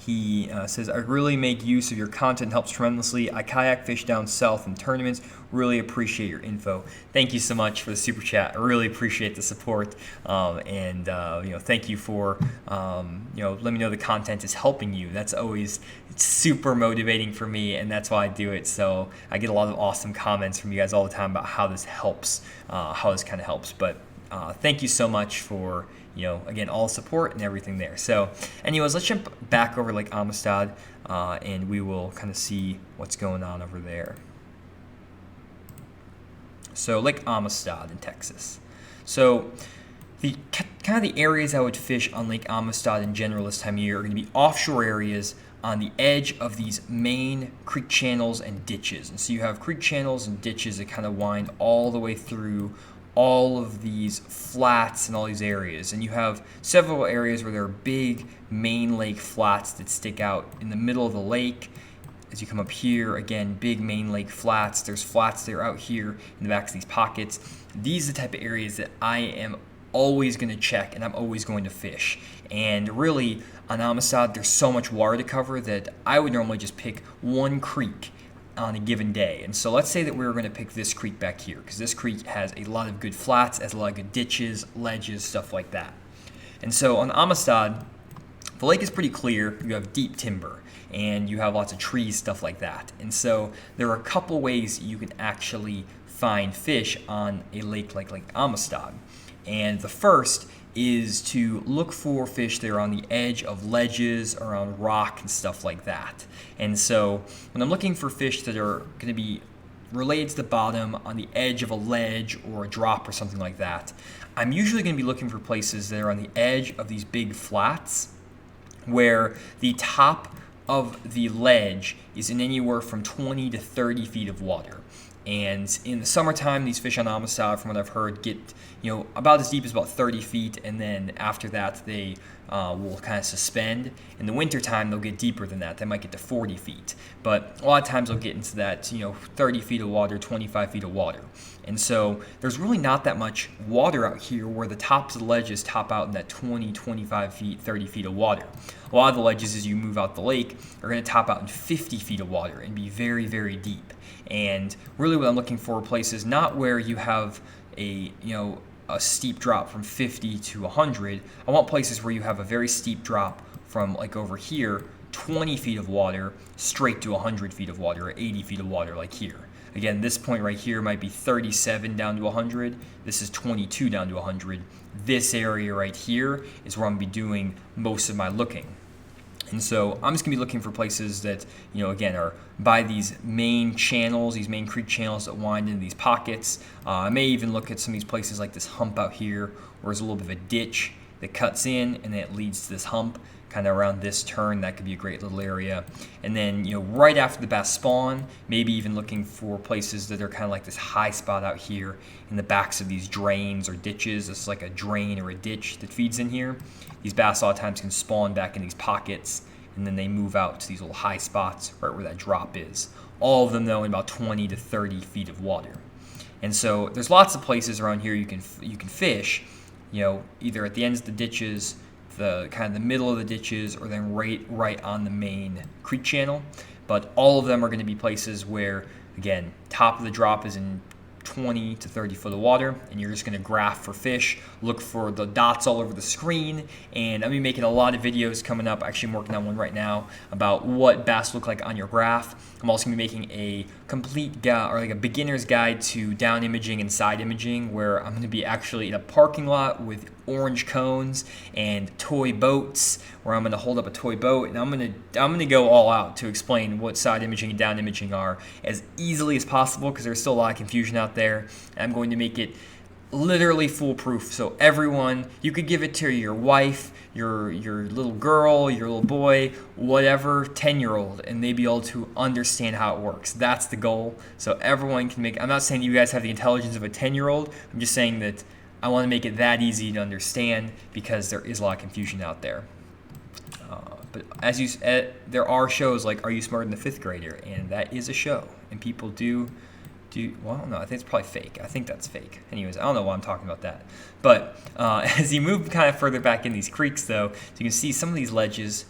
He says, I really make use of your content, helps tremendously. I kayak fish down south in tournaments. Really appreciate your info. Thank you so much for the super chat. I really appreciate the support. And thank you for let me know the content is helping you. That's always super motivating for me, and that's why I do it. So I get a lot of awesome comments from you guys all the time about how this helps, how this kind of helps. But thank you so much for again, all support and everything there. So anyways, let's jump back over Lake Amistad, and we will kind of see what's going on over there. So Lake Amistad in Texas. So the kind of the areas I would fish on Lake Amistad in general this time of year are going to be offshore areas on the edge of these main creek channels and ditches. And so you have creek channels and ditches that kind of wind all the way through all of these flats and all these areas. And you have several areas where there are big main lake flats that stick out in the middle of the lake. As you come up here, again, big main lake flats. There's flats that are out here in the backs of these pockets. These are the type of areas that I am always going to check and I'm always going to fish. And really, on Amistad, there's so much water to cover that I would normally just pick one creek on a given day. And so let's say that we were going to pick this creek back here, because this creek has a lot of good flats, has a lot of good ditches, ledges, stuff like that. And so on Amistad, the lake is pretty clear, you have deep timber, and you have lots of trees, stuff like that. And so there are a couple ways you can actually find fish on a lake like Lake Amistad. And the first is to look for fish that are on the edge of ledges or on rock and stuff like that. And so when I'm looking for fish that are going to be related to the bottom on the edge of a ledge or a drop or something like that, I'm usually going to be looking for places that are on the edge of these big flats where the top of the ledge is in anywhere from 20 to 30 feet of water. And in the summertime, these fish on Amistad, from what I've heard, get about as deep as about 30 feet, and then after that they will kind of suspend. In the wintertime, they'll get deeper than that. They might get to 40 feet. But a lot of times they'll get into that 30 feet of water, 25 feet of water. And so there's really not that much water out here where the tops of the ledges top out in that 20, 25 feet, 30 feet of water. A lot of the ledges as you move out the lake are going to top out in 50 feet of water and be very, very deep. And really what I'm looking for are places not where you have a steep drop from 50 to 100. I want places where you have a very steep drop from like over here, 20 feet of water straight to 100 feet of water or 80 feet of water like here. Again, this point right here might be 37 down to 100. This is 22 down to 100. This area right here is where I'm going to be doing most of my looking. And so I'm just going to be looking for places that, again, are by these main channels, these main creek channels that wind into these pockets. I may even look at some of these places like this hump out here, where there's a little bit of a ditch that cuts in and then it leads to this hump kind of around this turn. That could be a great little area. And then, right after the bass spawn, maybe even looking for places that are kind of like this high spot out here in the backs of these drains or ditches. This is like a drain or a ditch that feeds in here. These bass a lot of times can spawn back in these pockets, and then they move out to these little high spots right where that drop is. All of them, though, in about 20 to 30 feet of water. And so there's lots of places around here you can fish, either at the ends of the ditches, the kind of the middle of the ditches, or then right on the main creek channel. But all of them are going to be places where, again, top of the drop is in 20 to 30 foot of water, and you're just going to graph for fish, look for the dots all over the screen. And I'm going to be making a lot of videos coming up. Actually, I'm working on one right now about what bass look like on your graph. I'm also going to be making a complete guide, or like a beginner's guide to down imaging and side imaging, where I'm going to be actually in a parking lot with orange cones and toy boats, where I'm going to hold up a toy boat, and I'm going to go all out to explain what side imaging and down imaging are as easily as possible, because there's still a lot of confusion out there. And I'm going to make it literally foolproof, so everyone, you could give it to your wife, your little girl, your little boy, whatever, 10-year-old, and they'd be able to understand how it works. That's the goal. So everyone can I'm not saying you guys have the intelligence of a 10-year-old. I'm just saying that I want to make it that easy to understand, because there is a lot of confusion out there. But as you said, there are shows like Are You Smarter Than the Fifth Grader? And that is a show, and people do well, I don't know, I think it's probably fake. I think that's fake. Anyways, I don't know why I'm talking about that. But as you move kind of further back in these creeks, though, so you can see some of these ledges,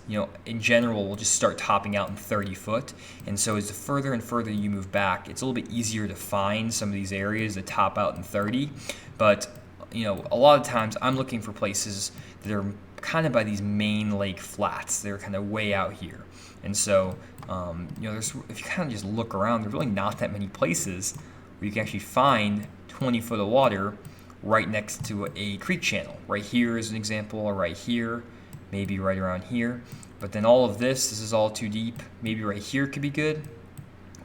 in general, will just start topping out in 30 foot. And so as the further and further you move back, it's a little bit easier to find some of these areas that top out in 30. But, a lot of times I'm looking for places that are kind of by these main lake flats. They're kind of way out here. And so, if you kind of just look around, there's really not that many places where you can actually find 20 foot of water right next to a creek channel. Right here is an example, or right here, maybe right around here. But then all of this is all too deep. Maybe right here could be good,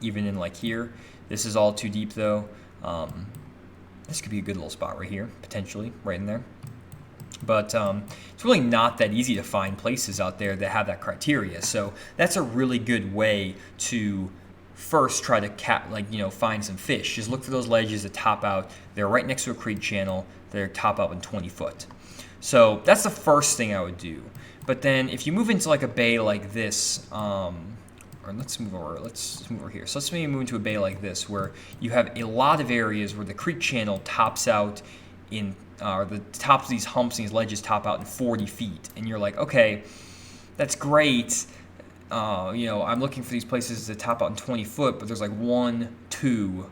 even in like here. This is all too deep though. This could be a good little spot right here, potentially, right in there. But it's really not that easy to find places out there that have that criteria. So that's a really good way to first try to find some fish. Just look for those ledges that top out. They're right next to a creek channel. They're top out in 20 foot. So that's the first thing I would do. But then if you move into like a bay like this, or let's move over here. So let's maybe move into a bay like this, where you have a lot of areas where the creek channel tops out or the tops of these humps and these ledges top out in 40 feet. And you're like, okay, that's great. I'm looking for these places to top out in 20 foot, but there's like 1, 2,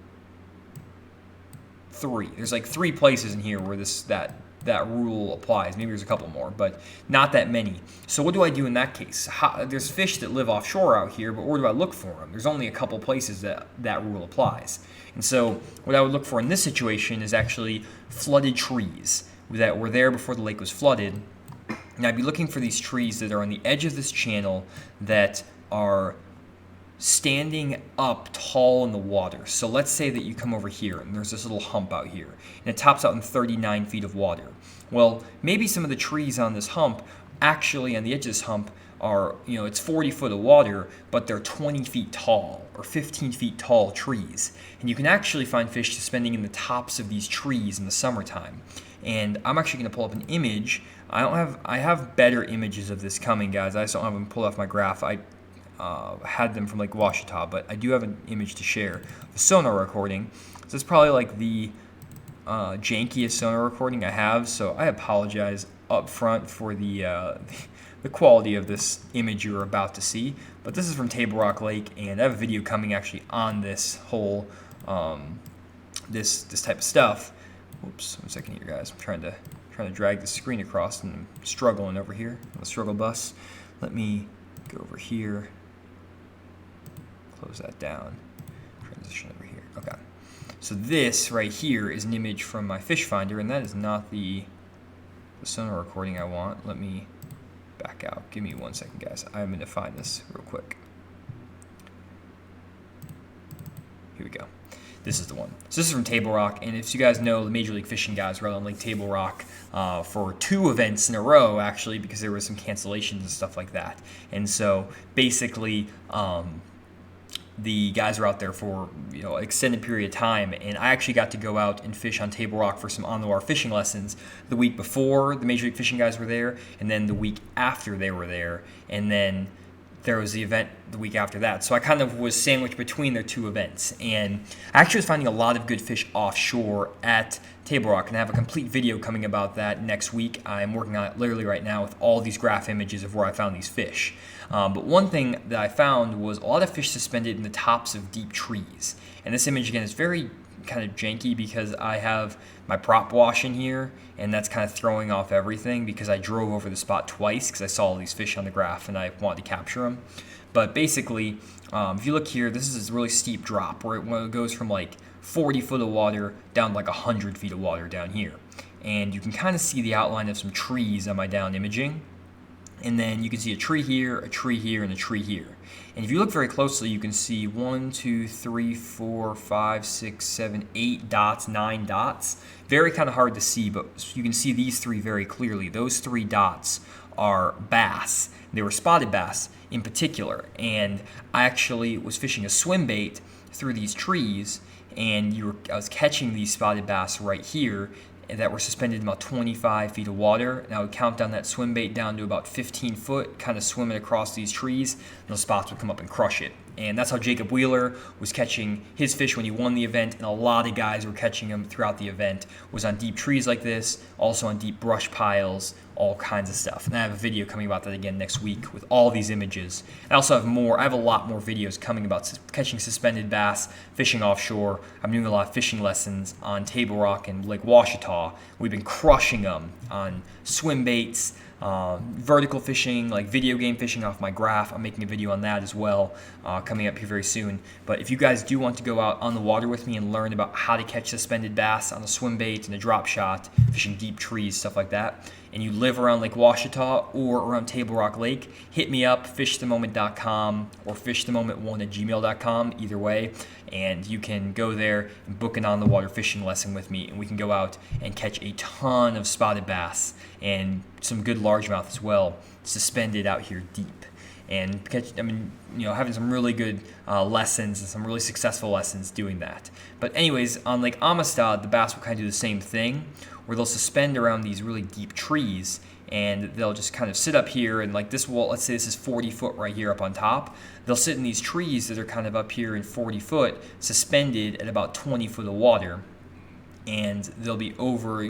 3. There's like 3 places in here where that rule applies. Maybe there's a couple more, but not that many. So what do I do in that case? There's fish that live offshore out here, but where do I look for them? There's only a couple places that rule applies. And so what I would look for in this situation is actually flooded trees that were there before the lake was flooded. And I'd be looking for these trees that are on the edge of this channel that are standing up tall in the water. So let's say that you come over here and there's this little hump out here and it tops out in 39 feet of water. Well, maybe some of the trees on this hump, actually on the edge of this hump, are, it's 40 foot of water, but they're 20 feet tall or 15 feet tall trees. And you can actually find fish suspending in the tops of these trees in the summertime. And I'm actually going to pull up an image. I have better images of this coming, guys. I just don't have them pulled off my graph. I had them from Lake Ouachita, but I do have an image to share. The sonar recording. So it's probably like the jankiest sonar recording I have. So I apologize up front for the quality of this image you're about to see. But this is from Table Rock Lake, and I have a video coming actually on this whole this type of stuff. Oops, 1 second here, guys. I'm trying to drag the screen across, and I'm struggling over here on the struggle bus. Let me go over here. Close that down. Transition over here. Okay. So this right here is an image from my fish finder, and that is not the sonar recording I want. Let me back out. Give me 1 second, guys. I'm going to find this real quick. Here we go. This is the one. So this is from Table Rock, and if you guys know, the Major League Fishing guys were out on Lake Table Rock for 2 events in a row, actually, because there were some cancellations and stuff like that. And so basically, the guys were out there for an extended period of time, and I actually got to go out and fish on Table Rock for some on-the-water fishing lessons the week before the Major League Fishing guys were there, and then the week after they were there, and then there was the event the week after that. So I kind of was sandwiched between their 2 events. And I actually was finding a lot of good fish offshore at Table Rock, and I have a complete video coming about that next week. I'm working on it literally right now with all these graph images of where I found these fish. But one thing that I found was a lot of fish suspended in the tops of deep trees. And this image, again, is very kind of janky because I have my prop wash in here, and that's kind of throwing off everything because I drove over the spot twice because I saw all these fish on the graph and I wanted to capture them. But basically, if you look here, this is a really steep drop where it goes from like 40 foot of water down to like 100 feet of water down here. And you can kind of see the outline of some trees on my down imaging. And then you can see a tree here, and a tree here. And if you look very closely, you can see 1, 2, 3, 4, 5, 6, 7, 8 dots, 9 dots. Very kind of hard to see, but you can see these 3 very clearly. Those 3 dots are bass. They were spotted bass in particular. And I actually was fishing a swim bait through these trees, and I was catching these spotted bass right here that were suspended in about 25 feet of water. And I would count down that swim bait down to about 15 foot, kind of swimming across these trees, and those spots would come up and crush it. And that's how Jacob Wheeler was catching his fish when he won the event, and a lot of guys were catching them throughout the event, was on deep trees like this, also on deep brush piles, all kinds of stuff. And I have a video coming about that again next week with all these images. I also have more. I have a lot more videos coming about catching suspended bass, fishing offshore. I'm doing a lot of fishing lessons on Table Rock and Lake Ouachita. We've been crushing them on swim baits, vertical fishing, like video game fishing off my graph. I'm making a video on that as well, coming up here very soon. But if you guys do want to go out on the water with me and learn about how to catch suspended bass on a swim bait and a drop shot, fishing deep trees, stuff like that, and you live around Lake Ouachita or around Table Rock Lake, hit me up, fishthemoment.com or fishthemoment1@gmail.com, either way, and you can go there and book an on-the-water fishing lesson with me, and we can go out and catch a ton of spotted bass and some good largemouth as well, suspended out here deep. And having some really good lessons and some really successful lessons doing that. But anyways, on Lake Amistad, the bass will kind of do the same thing, where they'll suspend around these really deep trees, and they'll just kind of sit up here, and like this wall, let's say this is 40 foot right here up on top. They'll sit in these trees that are kind of up here in 40 foot, suspended at about 20 foot of water. and they'll be over,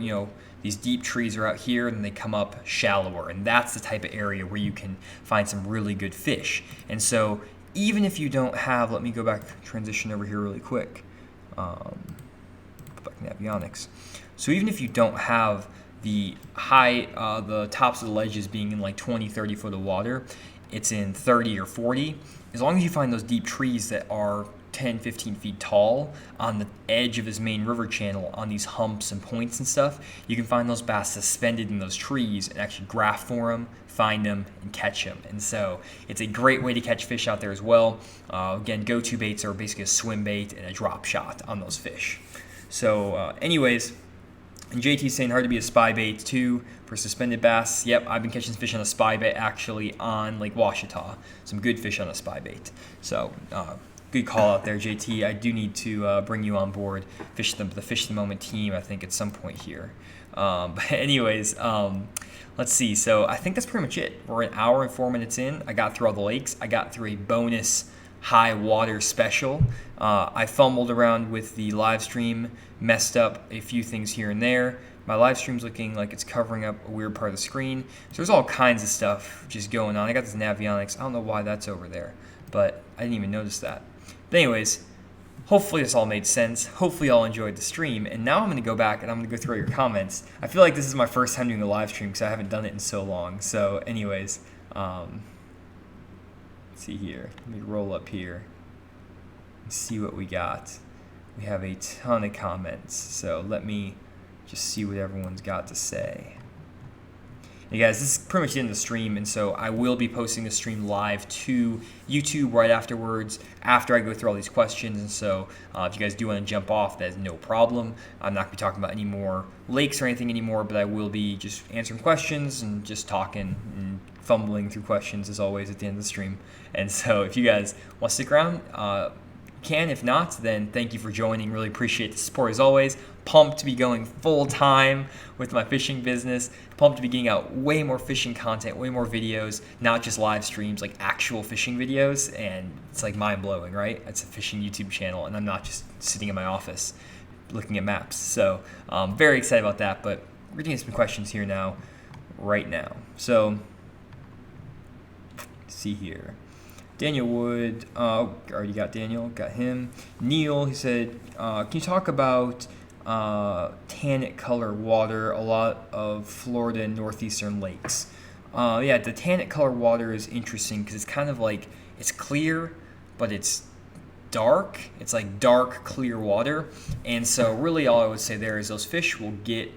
these deep trees are out here, and they come up shallower, and that's the type of area where you can find some really good fish. And so even if you don't have, let me go back, transition over here really quick, go back to avionics. So even if you don't have the the tops of the ledges being in like 20, 30 foot of water, it's in 30 or 40, as long as you find those deep trees that are 10, 15 feet tall on the edge of his main river channel on these humps and points and stuff, you can find those bass suspended in those trees and actually graph for them, find them, and catch them. And so it's a great way to catch fish out there as well. Again, go-to baits are basically a swim bait and a drop shot on those fish. So anyways, and JT's saying hard to be a spy bait too for suspended bass. Yep, I've been catching fish on a spy bait actually on Lake Washita. Some good fish on a spy bait. So good call out there, JT. I do need to bring you on board, the Fish of the Moment team, I think, at some point here. But anyways, let's see. So I think that's pretty much it. We're an hour and 4 minutes in. I got through all the lakes. I got through a bonus high water special. I fumbled around with the live stream, messed up a few things here and there. My live stream's looking like it's covering up a weird part of the screen. So there's all kinds of stuff just going on. I got this Navionics. I don't know why that's over there, but I didn't even notice that. But anyways, hopefully this all made sense. Hopefully y'all enjoyed the stream. And now I'm going to go back and I'm going to go through all your comments. I feel like this is my first time doing a live stream because I haven't done it in so long. So anyways, let's see here. Let me roll up here and see what we got. We have a ton of comments. So let me just see what everyone's got to say. Hey guys, this is pretty much the end of the stream, and so I will be posting the stream live to YouTube right afterwards, after I go through all these questions. And so if you guys do want to jump off, that's no problem. I'm not going to be talking about any more lakes or anything anymore, but I will be just answering questions and just talking and fumbling through questions as always at the end of the stream. And so if you guys want to stick around, can. If not, then thank you for joining. Really appreciate the support as always. Pumped to be going full time with my fishing business. Pumped to be getting out way more fishing content, way more videos, not just live streams, like actual fishing videos. And it's like mind blowing, right? It's a fishing YouTube channel, and I'm not just sitting in my office looking at maps. So very excited about that. But we're getting some questions here now, right now. So let's see here. Daniel Wood, already got Daniel, got him. Neil, he said, can you talk about tannic color water, a lot of Florida and northeastern lakes? Yeah, the tannic color water is interesting because it's kind of like, it's clear, but it's dark. It's like dark, clear water. And so really all I would say there is those fish will get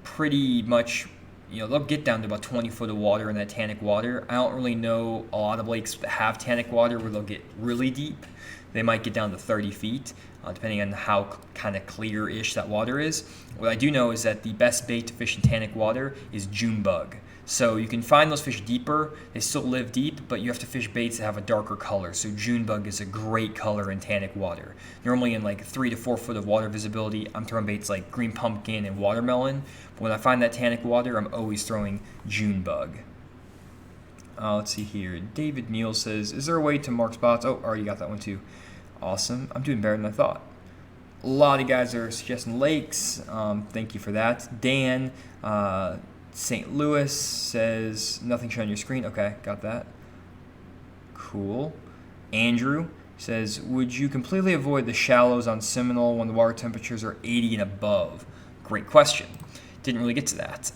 pretty much, they'll get down to about 20 foot of water in that tannic water. I don't really know a lot of lakes that have tannic water where they'll get really deep. They might get down to 30 feet, depending on how kind of clear-ish that water is. What I do know is that the best bait to fish in tannic water is June bug. So you can find those fish deeper. They still live deep, but you have to fish baits that have a darker color. So June bug is a great color in tannic water. Normally in like 3 to 4 foot of water visibility, I'm throwing baits like green pumpkin and watermelon. But when I find that tannic water, I'm always throwing June bug. Let's see here. David Neal says, is there a way to mark spots? Oh, already got that one too. Awesome. I'm doing better than I thought. A lot of guys are suggesting lakes. Thank you for that. Dan, St. Louis says, nothing showing your screen. Okay, got that. Cool. Andrew says, would you completely avoid the shallows on Seminole when the water temperatures are 80 and above? Great question. Didn't really get to that.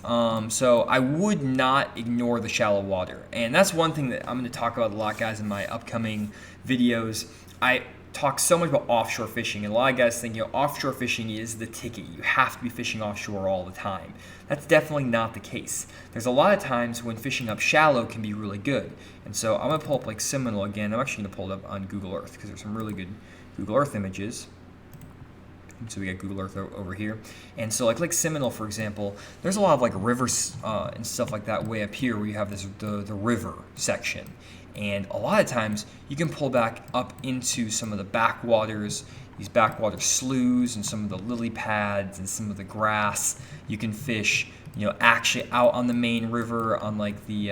So I would not ignore the shallow water. And that's one thing that I'm going to talk about a lot, guys, in my upcoming videos. I talk so much about offshore fishing, and a lot of guys think, offshore fishing is the ticket. You have to be fishing offshore all the time. That's definitely not the case. There's a lot of times when fishing up shallow can be really good. And so I'm going to pull up like Seminole again. I'm actually going to pull it up on Google Earth because there's some really good Google Earth images. And so we got Google Earth over here. And so like Seminole, for example, there's a lot of like rivers and stuff like that way up here where you have this the river section. And a lot of times you can pull back up into some of the backwaters, these backwater sloughs and some of the lily pads and some of the grass. You can fish, actually out on the main river on like the,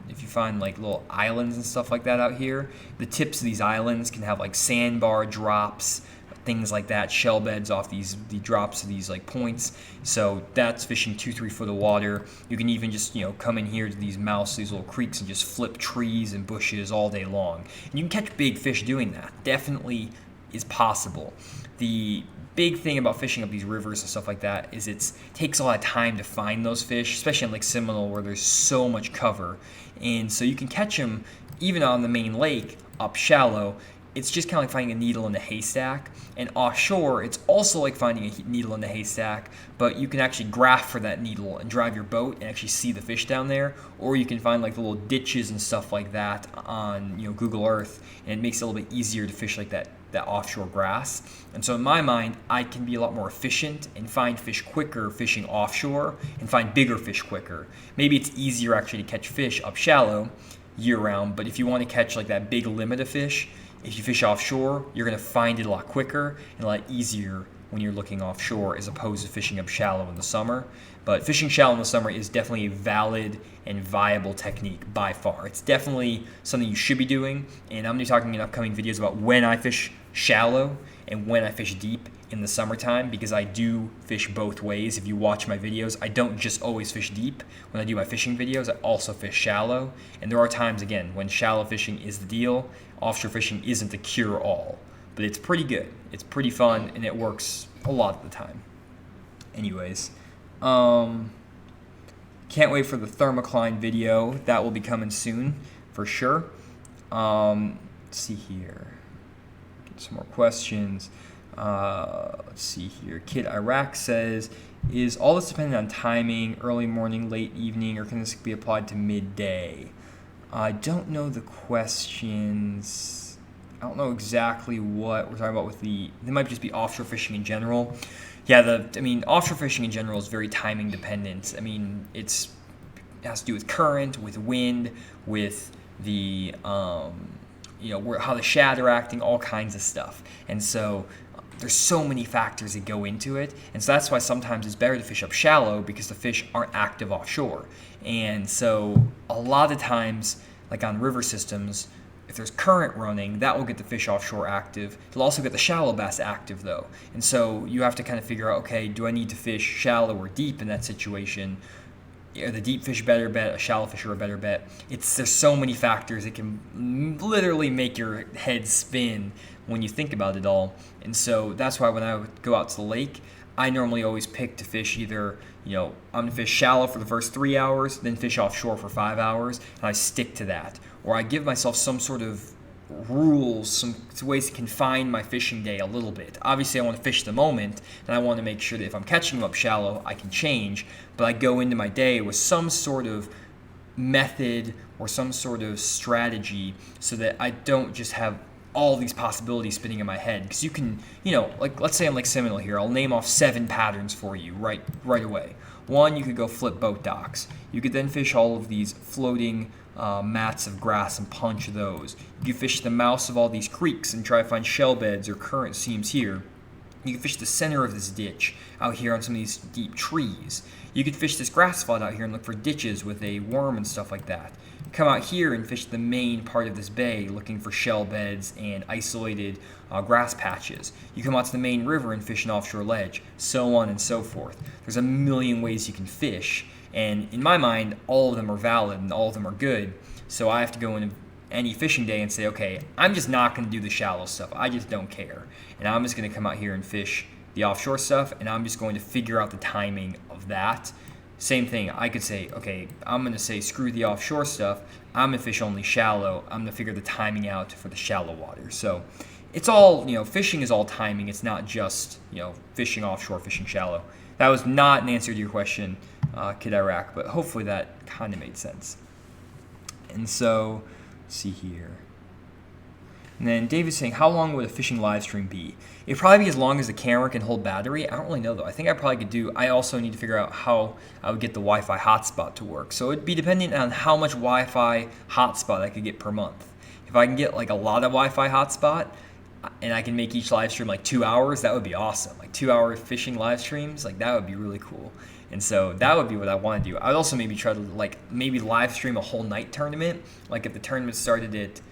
if you find like little islands and stuff like that out here, the tips of these islands can have like sandbar drops, things like that, shell beds off the drops of these like points. So that's fishing 2-3 foot of water. You can even just come in here to these these little creeks, and just flip trees and bushes all day long. And you can catch big fish doing that. Definitely is possible. The big thing about fishing up these rivers and stuff like that is it takes a lot of time to find those fish, especially in Lake Seminole where there's so much cover. And so you can catch them even on the main lake up shallow. It's just kind of like finding a needle in a haystack. And offshore, it's also like finding a needle in a haystack, but you can actually graph for that needle and drive your boat and actually see the fish down there. Or you can find like the little ditches and stuff like that on Google Earth, and it makes it a little bit easier to fish like that offshore grass. And so in my mind, I can be a lot more efficient and find fish quicker fishing offshore and find bigger fish quicker. Maybe it's easier actually to catch fish up shallow year round, but if you want to catch like that big limit of fish, if you fish offshore, you're going to find it a lot quicker and a lot easier when you're looking offshore as opposed to fishing up shallow in the summer. But fishing shallow in the summer is definitely a valid and viable technique by far. It's definitely something you should be doing, and I'm going to be talking in upcoming videos about when I fish shallow and when I fish deep in the summertime, because I do fish both ways. If you watch my videos, I don't just always fish deep. When I do my fishing videos, I also fish shallow. And there are times, again, when shallow fishing is the deal. Offshore fishing isn't the cure-all, but it's pretty good. It's pretty fun, and it works a lot of the time. Anyways, can't wait for the thermocline video. That will be coming soon, for sure. Let's see here. Get some more questions. Let's see here. Kid Iraq says, is all this dependent on timing, early morning, late evening, or can this be applied to midday? I don't know the questions. I don't know exactly what we're talking about with they might just be offshore fishing in general. Yeah, offshore fishing in general is very timing dependent. It has to do with current, with wind, with the, how the shad are acting, all kinds of stuff. And so there's so many factors that go into it, and so that's why sometimes it's better to fish up shallow, because the fish aren't active offshore. And so a lot of times, like on river systems, if there's current running, that will get the fish offshore active. It'll also get the shallow bass active though. And so you have to kind of figure out, okay, do I need to fish shallow or deep in that situation? Are the deep fish a better bet, a shallow fish are a better bet? There's so many factors. It can literally make your head spin when you think about it all. And so that's why when I would go out to the lake, I normally always pick to fish either, I'm going to fish shallow for the first 3 hours, then fish offshore for 5 hours, and I stick to that. Or I give myself some sort of rules, some ways to confine my fishing day a little bit. Obviously, I want to fish the moment, and I want to make sure that if I'm catching them up shallow, I can change, but I go into my day with some sort of method or some sort of strategy so that I don't just have all these possibilities spinning in my head. Because you can, like let's say I'm like Seminole here, I'll name off 7 patterns for you right away. 1, you could go flip boat docks. You could then fish all of these floating mats of grass and punch those. You could fish the mouths of all these creeks and try to find shell beds or current seams here. You could fish the center of this ditch out here on some of these deep trees. You could fish this grass spot out here and look for ditches with a worm and stuff like that. Come out here and fish the main part of this bay looking for shell beds and isolated grass patches. You come out to the main river and fish an offshore ledge, so on and so forth. There's a million ways you can fish, and in my mind, all of them are valid and all of them are good. So I have to go into any fishing day and say, okay, I'm just not going to do the shallow stuff. I just don't care. And I'm just going to come out here and fish the offshore stuff, and I'm just going to figure out the timing of that. Same thing, I could say, okay, I'm going to say screw the offshore stuff. I'm going to fish only shallow. I'm going to figure the timing out for the shallow water. So it's all, fishing is all timing. It's not just, fishing offshore, fishing shallow. That was not an answer to your question, Kid Iraq, but hopefully that kind of made sense. And so, let's see here. And then David's saying, how long would a fishing live stream be? It'd probably be as long as the camera can hold battery. I don't really know, though. I think I probably could I also need to figure out how I would get the Wi-Fi hotspot to work. So it'd be dependent on how much Wi-Fi hotspot I could get per month. If I can get like a lot of Wi-Fi hotspot and I can make each live stream like 2 hours, that would be awesome. Like 2-hour fishing live streams, like that would be really cool. And so that would be what I want to do. I'd also maybe try to maybe live stream a whole night tournament. Like if the tournament started at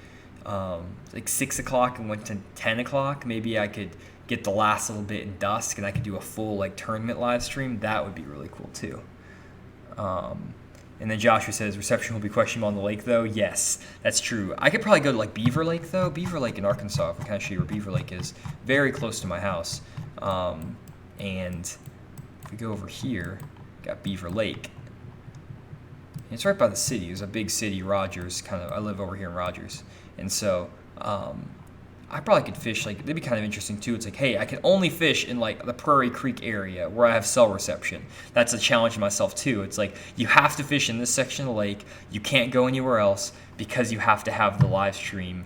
like 6 o'clock and went to 10 o'clock, maybe I could get the last little bit in dusk, and I could do a full like tournament live stream. That would be really cool too. And then Joshua says reception will be questionable on the lake though. Yes, that's true. I could probably go to like Beaver Lake though. Beaver Lake in Arkansas, if I can show you where Beaver Lake is, very close to my house. And if we go over here, got Beaver Lake. It's right by the city. There's a big city, Rogers. I live over here in Rogers, and so I probably could fish. Like, that'd be kind of interesting too. It's like, hey, I can only fish in like the Prairie Creek area where I have cell reception. That's a challenge to myself too. It's like you have to fish in this section of the lake. You can't go anywhere else because you have to have the live stream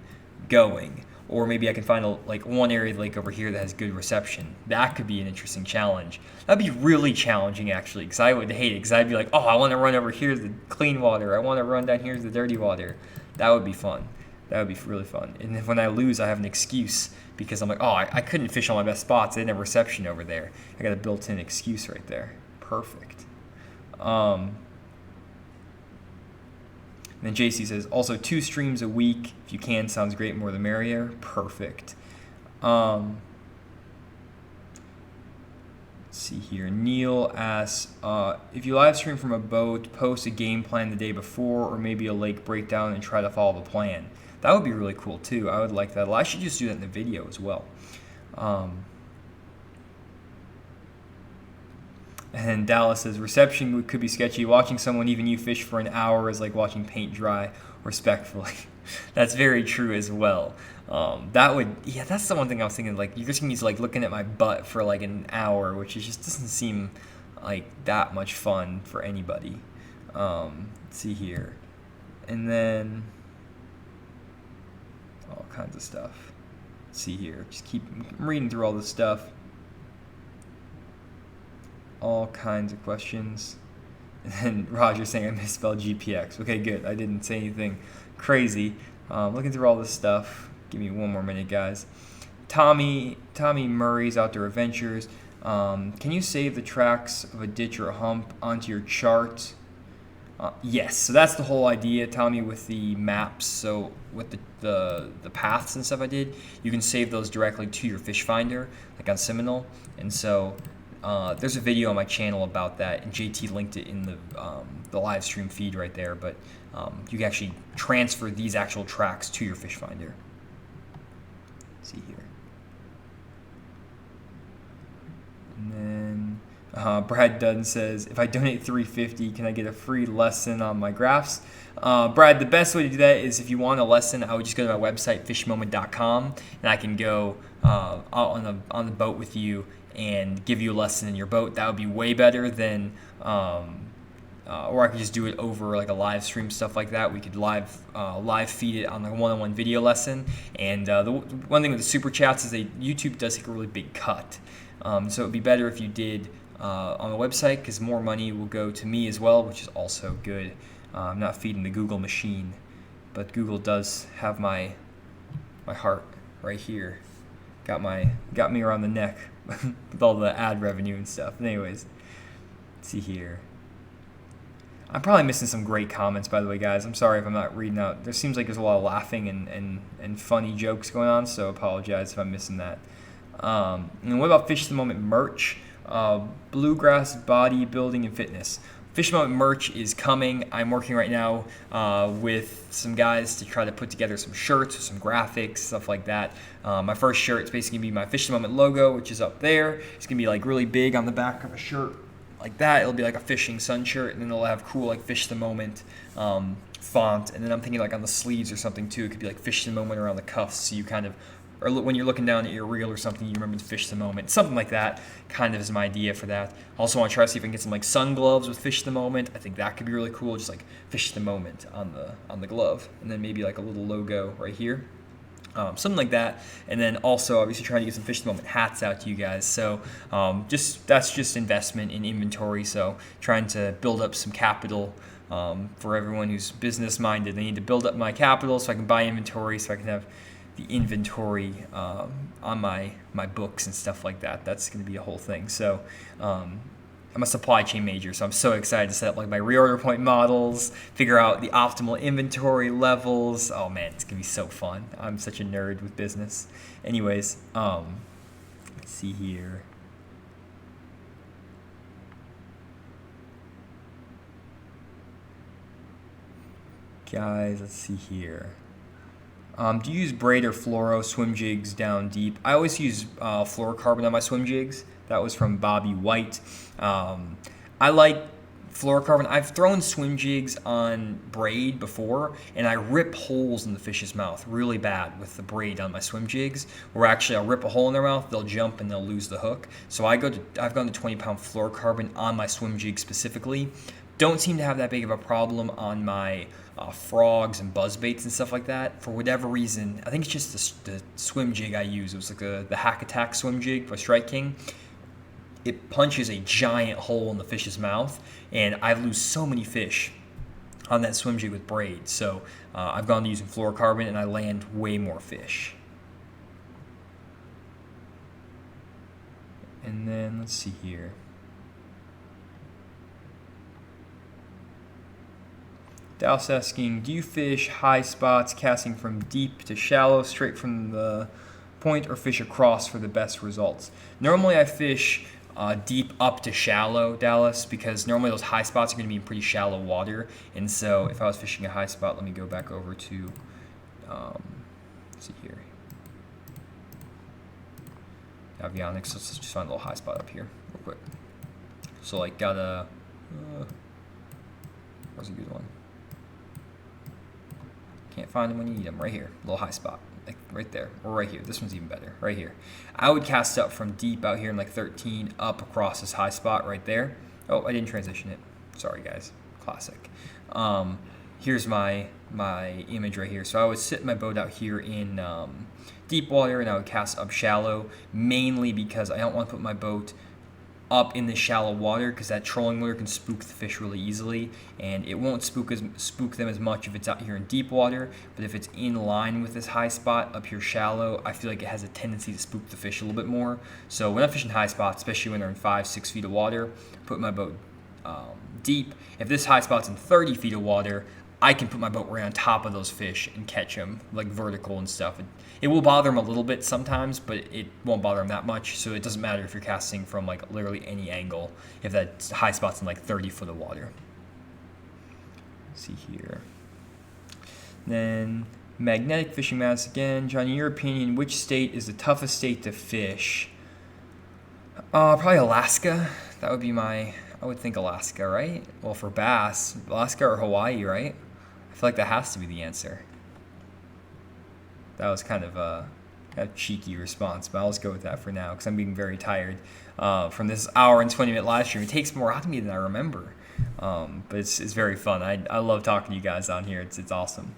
going. Or maybe I can find one area of the lake over here that has good reception. That could be an interesting challenge. That'd be really challenging, actually, because I would hate it. Because I'd be like, oh, I want to run over here to the clean water. I want to run down here to the dirty water. That would be fun. That would be really fun. And if when I lose, I have an excuse because I'm like, oh, I couldn't fish on my best spots. They didn't have reception over there. I got a built-in excuse right there. Perfect. And then JC says, also 2 streams a week, if you can, sounds great, more the merrier. Perfect. Let's see here. Neil asks, if you live stream from a boat, post a game plan the day before, or maybe a lake breakdown and try to follow the plan. That would be really cool too. I would like that. I should just do that in the video as well. And Dallas says, reception could be sketchy. Watching someone, even you, fish for an hour is like watching paint dry respectfully. That's very true as well. That's the one thing I was thinking, like, you're just going to be like looking at my butt for like an hour, which just doesn't seem like that much fun for anybody. Let's see here. And then all kinds of stuff. Let's see here. I'm reading through all this stuff. All kinds of questions. And then Roger saying I misspelled GPX. Okay, good. I didn't say anything crazy. Looking through all this stuff. Give me one more minute, guys. Tommy Murray's Outdoor Adventures. Can you save the tracks of a ditch or a hump onto your chart? Yes. So that's the whole idea, Tommy, with the maps. So with the paths and stuff I did, you can save those directly to your fish finder, like on Seminole. And so there's a video on my channel about that, and JT linked it in the live stream feed right there. But you can actually transfer these actual tracks to your fish finder. Let's see here. And then Brad Dunn says, if I donate $3.50, can I get a free lesson on my graphs? Brad, the best way to do that is if you want a lesson, I would just go to my website, fishmoment.com, and I can go out on the boat with you and give you a lesson in your boat. That would be way better than, or I could just do it over like a live stream, stuff like that. We could live feed it on the one-on-one video lesson. And the one thing with the super chats is that YouTube does take a really big cut. So it would be better if you did on the website, because more money will go to me as well, which is also good. I'm not feeding the Google machine, but Google does have my heart right here. Got me around the neck with all the ad revenue and stuff. But anyways, let's see here. I'm probably missing some great comments, by the way, guys. I'm sorry if I'm not reading out. There seems like there's a lot of laughing and funny jokes going on, so I apologize if I'm missing that. And what about Fish the Moment merch? Bluegrass bodybuilding and fitness. Fish the Moment merch is coming. I'm working right now with some guys to try to put together some shirts with some graphics, stuff like that. My first shirt is basically going to be my Fish the Moment logo, which is up there. It's going to be like really big on the back of a shirt like that. It'll be like a fishing sun shirt, and then it'll have cool like Fish the Moment font. And then I'm thinking like on the sleeves or something too. It could be like Fish the Moment around the cuffs, so you kind of, or when you're looking down at your reel or something, you remember to fish the moment. Something like that kind of is my idea for that. Also want to try to see if I can get some like sun gloves with fish the moment. I think that could be really cool, just like fish the moment on the glove. And then maybe like a little logo right here. Something like that. And then also obviously trying to get some fish the moment hats out to you guys. So that's just investment in inventory. So trying to build up some capital for everyone who's business minded. They need to build up my capital so I can buy inventory, so I can have the inventory on my books and stuff like that. That's going to be a whole thing. So I'm a supply chain major, so I'm so excited to set up like my reorder point models, figure out the optimal inventory levels. Oh man, it's going to be so fun. I'm such a nerd with business. Anyways, Let's see here. Guys, let's see here. Do you use braid or fluoro swim jigs down deep? I always use fluorocarbon on my swim jigs. That was from Bobby White. I like fluorocarbon. I've thrown swim jigs on braid before, and I rip holes in the fish's mouth really bad with the braid on my swim jigs, where actually I'll rip a hole in their mouth, they'll jump, and they'll lose the hook. So I've gone to 20-pound fluorocarbon on my swim jig specifically. Don't seem to have that big of a problem on my frogs and buzzbaits and stuff like that. For whatever reason, I think it's just the swim jig I use. It was like the Hack Attack swim jig by Strike King. It punches a giant hole in the fish's mouth, and I lose so many fish on that swim jig with braid. So I've gone to using fluorocarbon, and I land way more fish. And then let's see here. Dallas asking, do you fish high spots casting from deep to shallow, straight from the point, or fish across for the best results? Normally I fish deep up to shallow, Dallas, because normally those high spots are going to be in pretty shallow water. And so if I was fishing a high spot, let me go back over to, let's see here, avionics. Let's just find a little high spot up here real quick. So like got a, where's a good one? Can't find them when you need them. Right here, little high spot, like right there, or right here. This one's even better, right here. I would cast up from deep out here in like 13 up across this high spot right there. Oh, I didn't transition it. Sorry, guys. Classic. Here's my image right here. So I would sit my boat out here in deep water, and I would cast up shallow, mainly because I don't want to put my boat up in the shallow water, because that trolling motor can spook the fish really easily, and it won't spook them as much if it's out here in deep water. But if it's in line with this high spot up here shallow, I feel like it has a tendency to spook the fish a little bit more. So when I'm fishing high spots, especially when they're in 5-6 feet of water, put my boat deep. If this high spot's in 30 feet of water, I can put my boat right on top of those fish and catch them like vertical and stuff. It will bother them a little bit sometimes, but it won't bother them that much. So it doesn't matter if you're casting from like literally any angle if that high spot's in like 30 foot of water. Let's see here. Then magnetic fishing mass again. John, in your opinion, which state is the toughest state to fish? Probably Alaska. That would be I would think Alaska, right? Well, for bass, Alaska or Hawaii, right? I feel like that has to be the answer. That was kind of a cheeky response, but I'll just go with that for now because I'm being very tired from this hour and 20-minute live stream. It takes more out of me than I remember, but it's very fun. I love talking to you guys on here. It's awesome.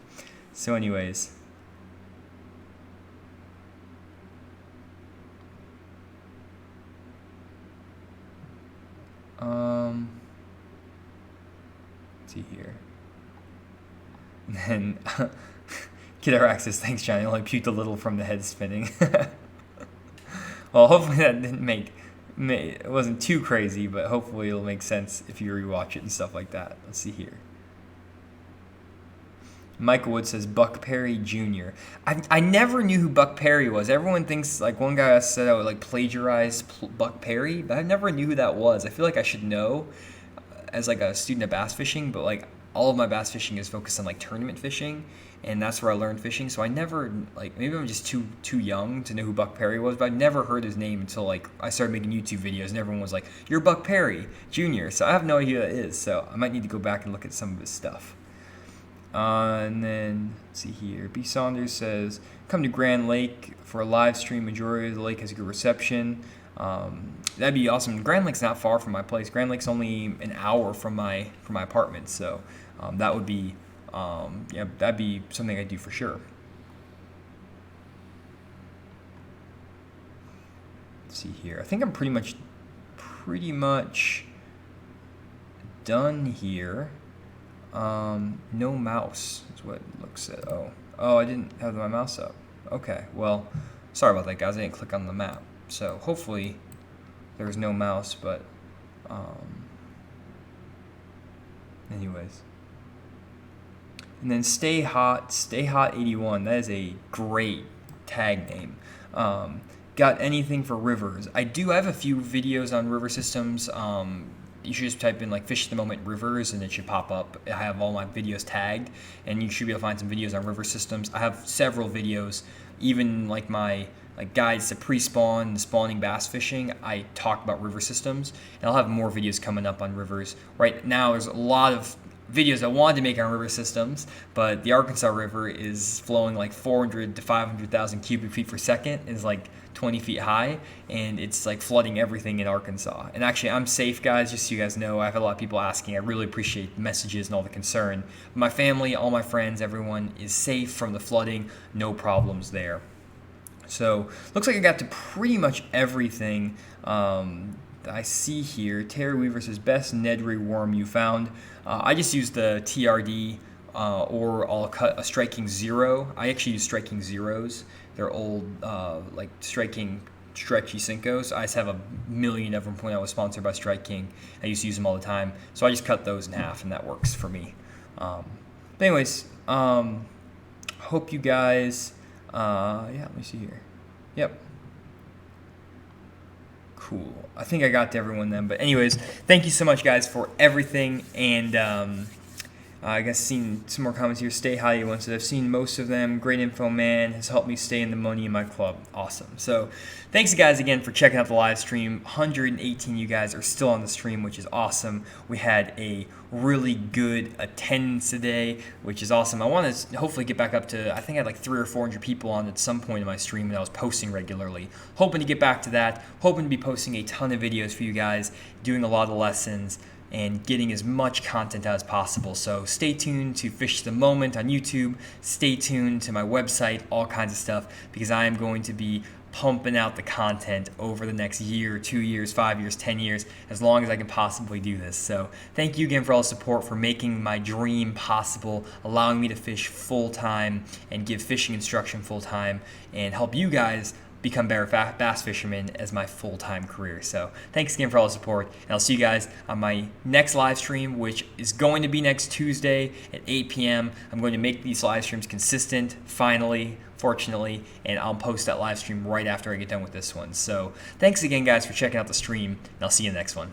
So anyways. Let's see here. And then Kid Araxis, thanks, Johnny. I only puked a little from the head spinning. Well, hopefully that didn't it wasn't too crazy, but hopefully it'll make sense if you rewatch it and stuff like that. Let's see here. Michael Wood says Buck Perry Jr. I never knew who Buck Perry was. Everyone thinks, like, one guy said I would like plagiarize Buck Perry, but I never knew who that was. I feel like I should know as like a student of bass fishing, but like all of my bass fishing is focused on like tournament fishing, and that's where I learned fishing. So I never, like, maybe I'm just too young to know who Buck Perry was, but I never heard his name until like I started making YouTube videos, and everyone was like, "You're Buck Perry Jr." So I have no idea who that is. So I might need to go back and look at some of his stuff. And then, let's see here. B. Saunders says, come to Grand Lake for a live stream. Majority of the lake has a good reception. That'd be awesome. Grand Lake's not far from my place. Grand Lake's only an hour from my apartment. So that would be, that'd be something I'd do for sure. Let's see here. I think I'm pretty much done here. No mouse is what it looks at. Oh, I didn't have my mouse up. Okay, well, sorry about that, guys. I didn't click on the map. So hopefully there was no mouse, but anyways. And then Stay Hot 81. That is a great tag name. got anything for rivers. I have a few videos on river systems. You should just type in like fish at the moment rivers and it should pop up. I have all my videos tagged and you should be able to find some videos on river systems. I have several videos, even like my guides to pre-spawn and spawning bass fishing. I talk about river systems and I'll have more videos coming up on rivers. Right now there's a lot of videos I wanted to make on river systems, but the Arkansas River is flowing like 400 to 500,000 cubic feet per second, is like 20 feet high, and it's like flooding everything in Arkansas. And actually, I'm safe, guys, just so you guys know. I've had a lot of people asking. I really appreciate the messages and all the concern. My family, all my friends, everyone is safe from the flooding. No problems there. So, looks like I got to pretty much everything I see here. Terry Weaver says, best Ned Ray worm you found. I just used the TRD, or I'll cut a striking zero. I actually use striking zeros. They're old, like striking stretchy Cincos. I just have a million of them when I was sponsored by Strike King. I used to use them all the time. So I just cut those in half, and that works for me. But anyways, hope you guys, yeah, let me see here. Yep. Cool. I think I got to everyone then. But anyways, thank you so much, guys, for everything. And I guess seen some more comments here. Stay high once. I've seen most of them. Great info, man. Has helped me stay in the money in my club. Awesome. So thanks, guys, again for checking out the live stream. 118 you guys are still on the stream, which is awesome. We had a really good attendance today, which is awesome. I want to hopefully get back up to, I think I had like 300 or 400 people on at some point in my stream, and I was posting regularly. Hoping to get back to that. Hoping to be posting a ton of videos for you guys, doing a lot of lessons, and getting as much content out as possible. So stay tuned to Fish the Moment on YouTube. Stay tuned to my website, all kinds of stuff, because I am going to be pumping out the content over the next year, 2 years, 5 years, 10 years, as long as I can possibly do this. So thank you again for all the support, for making my dream possible, allowing me to fish full-time and give fishing instruction full-time and help you guys become better bass fishermen as my full-time career. So thanks again for all the support, and I'll see you guys on my next live stream, which is going to be next Tuesday at 8 p.m. I'm going to make these live streams consistent, finally, fortunately, and I'll post that live stream right after I get done with this one. So thanks again, guys, for checking out the stream, and I'll see you in the next one.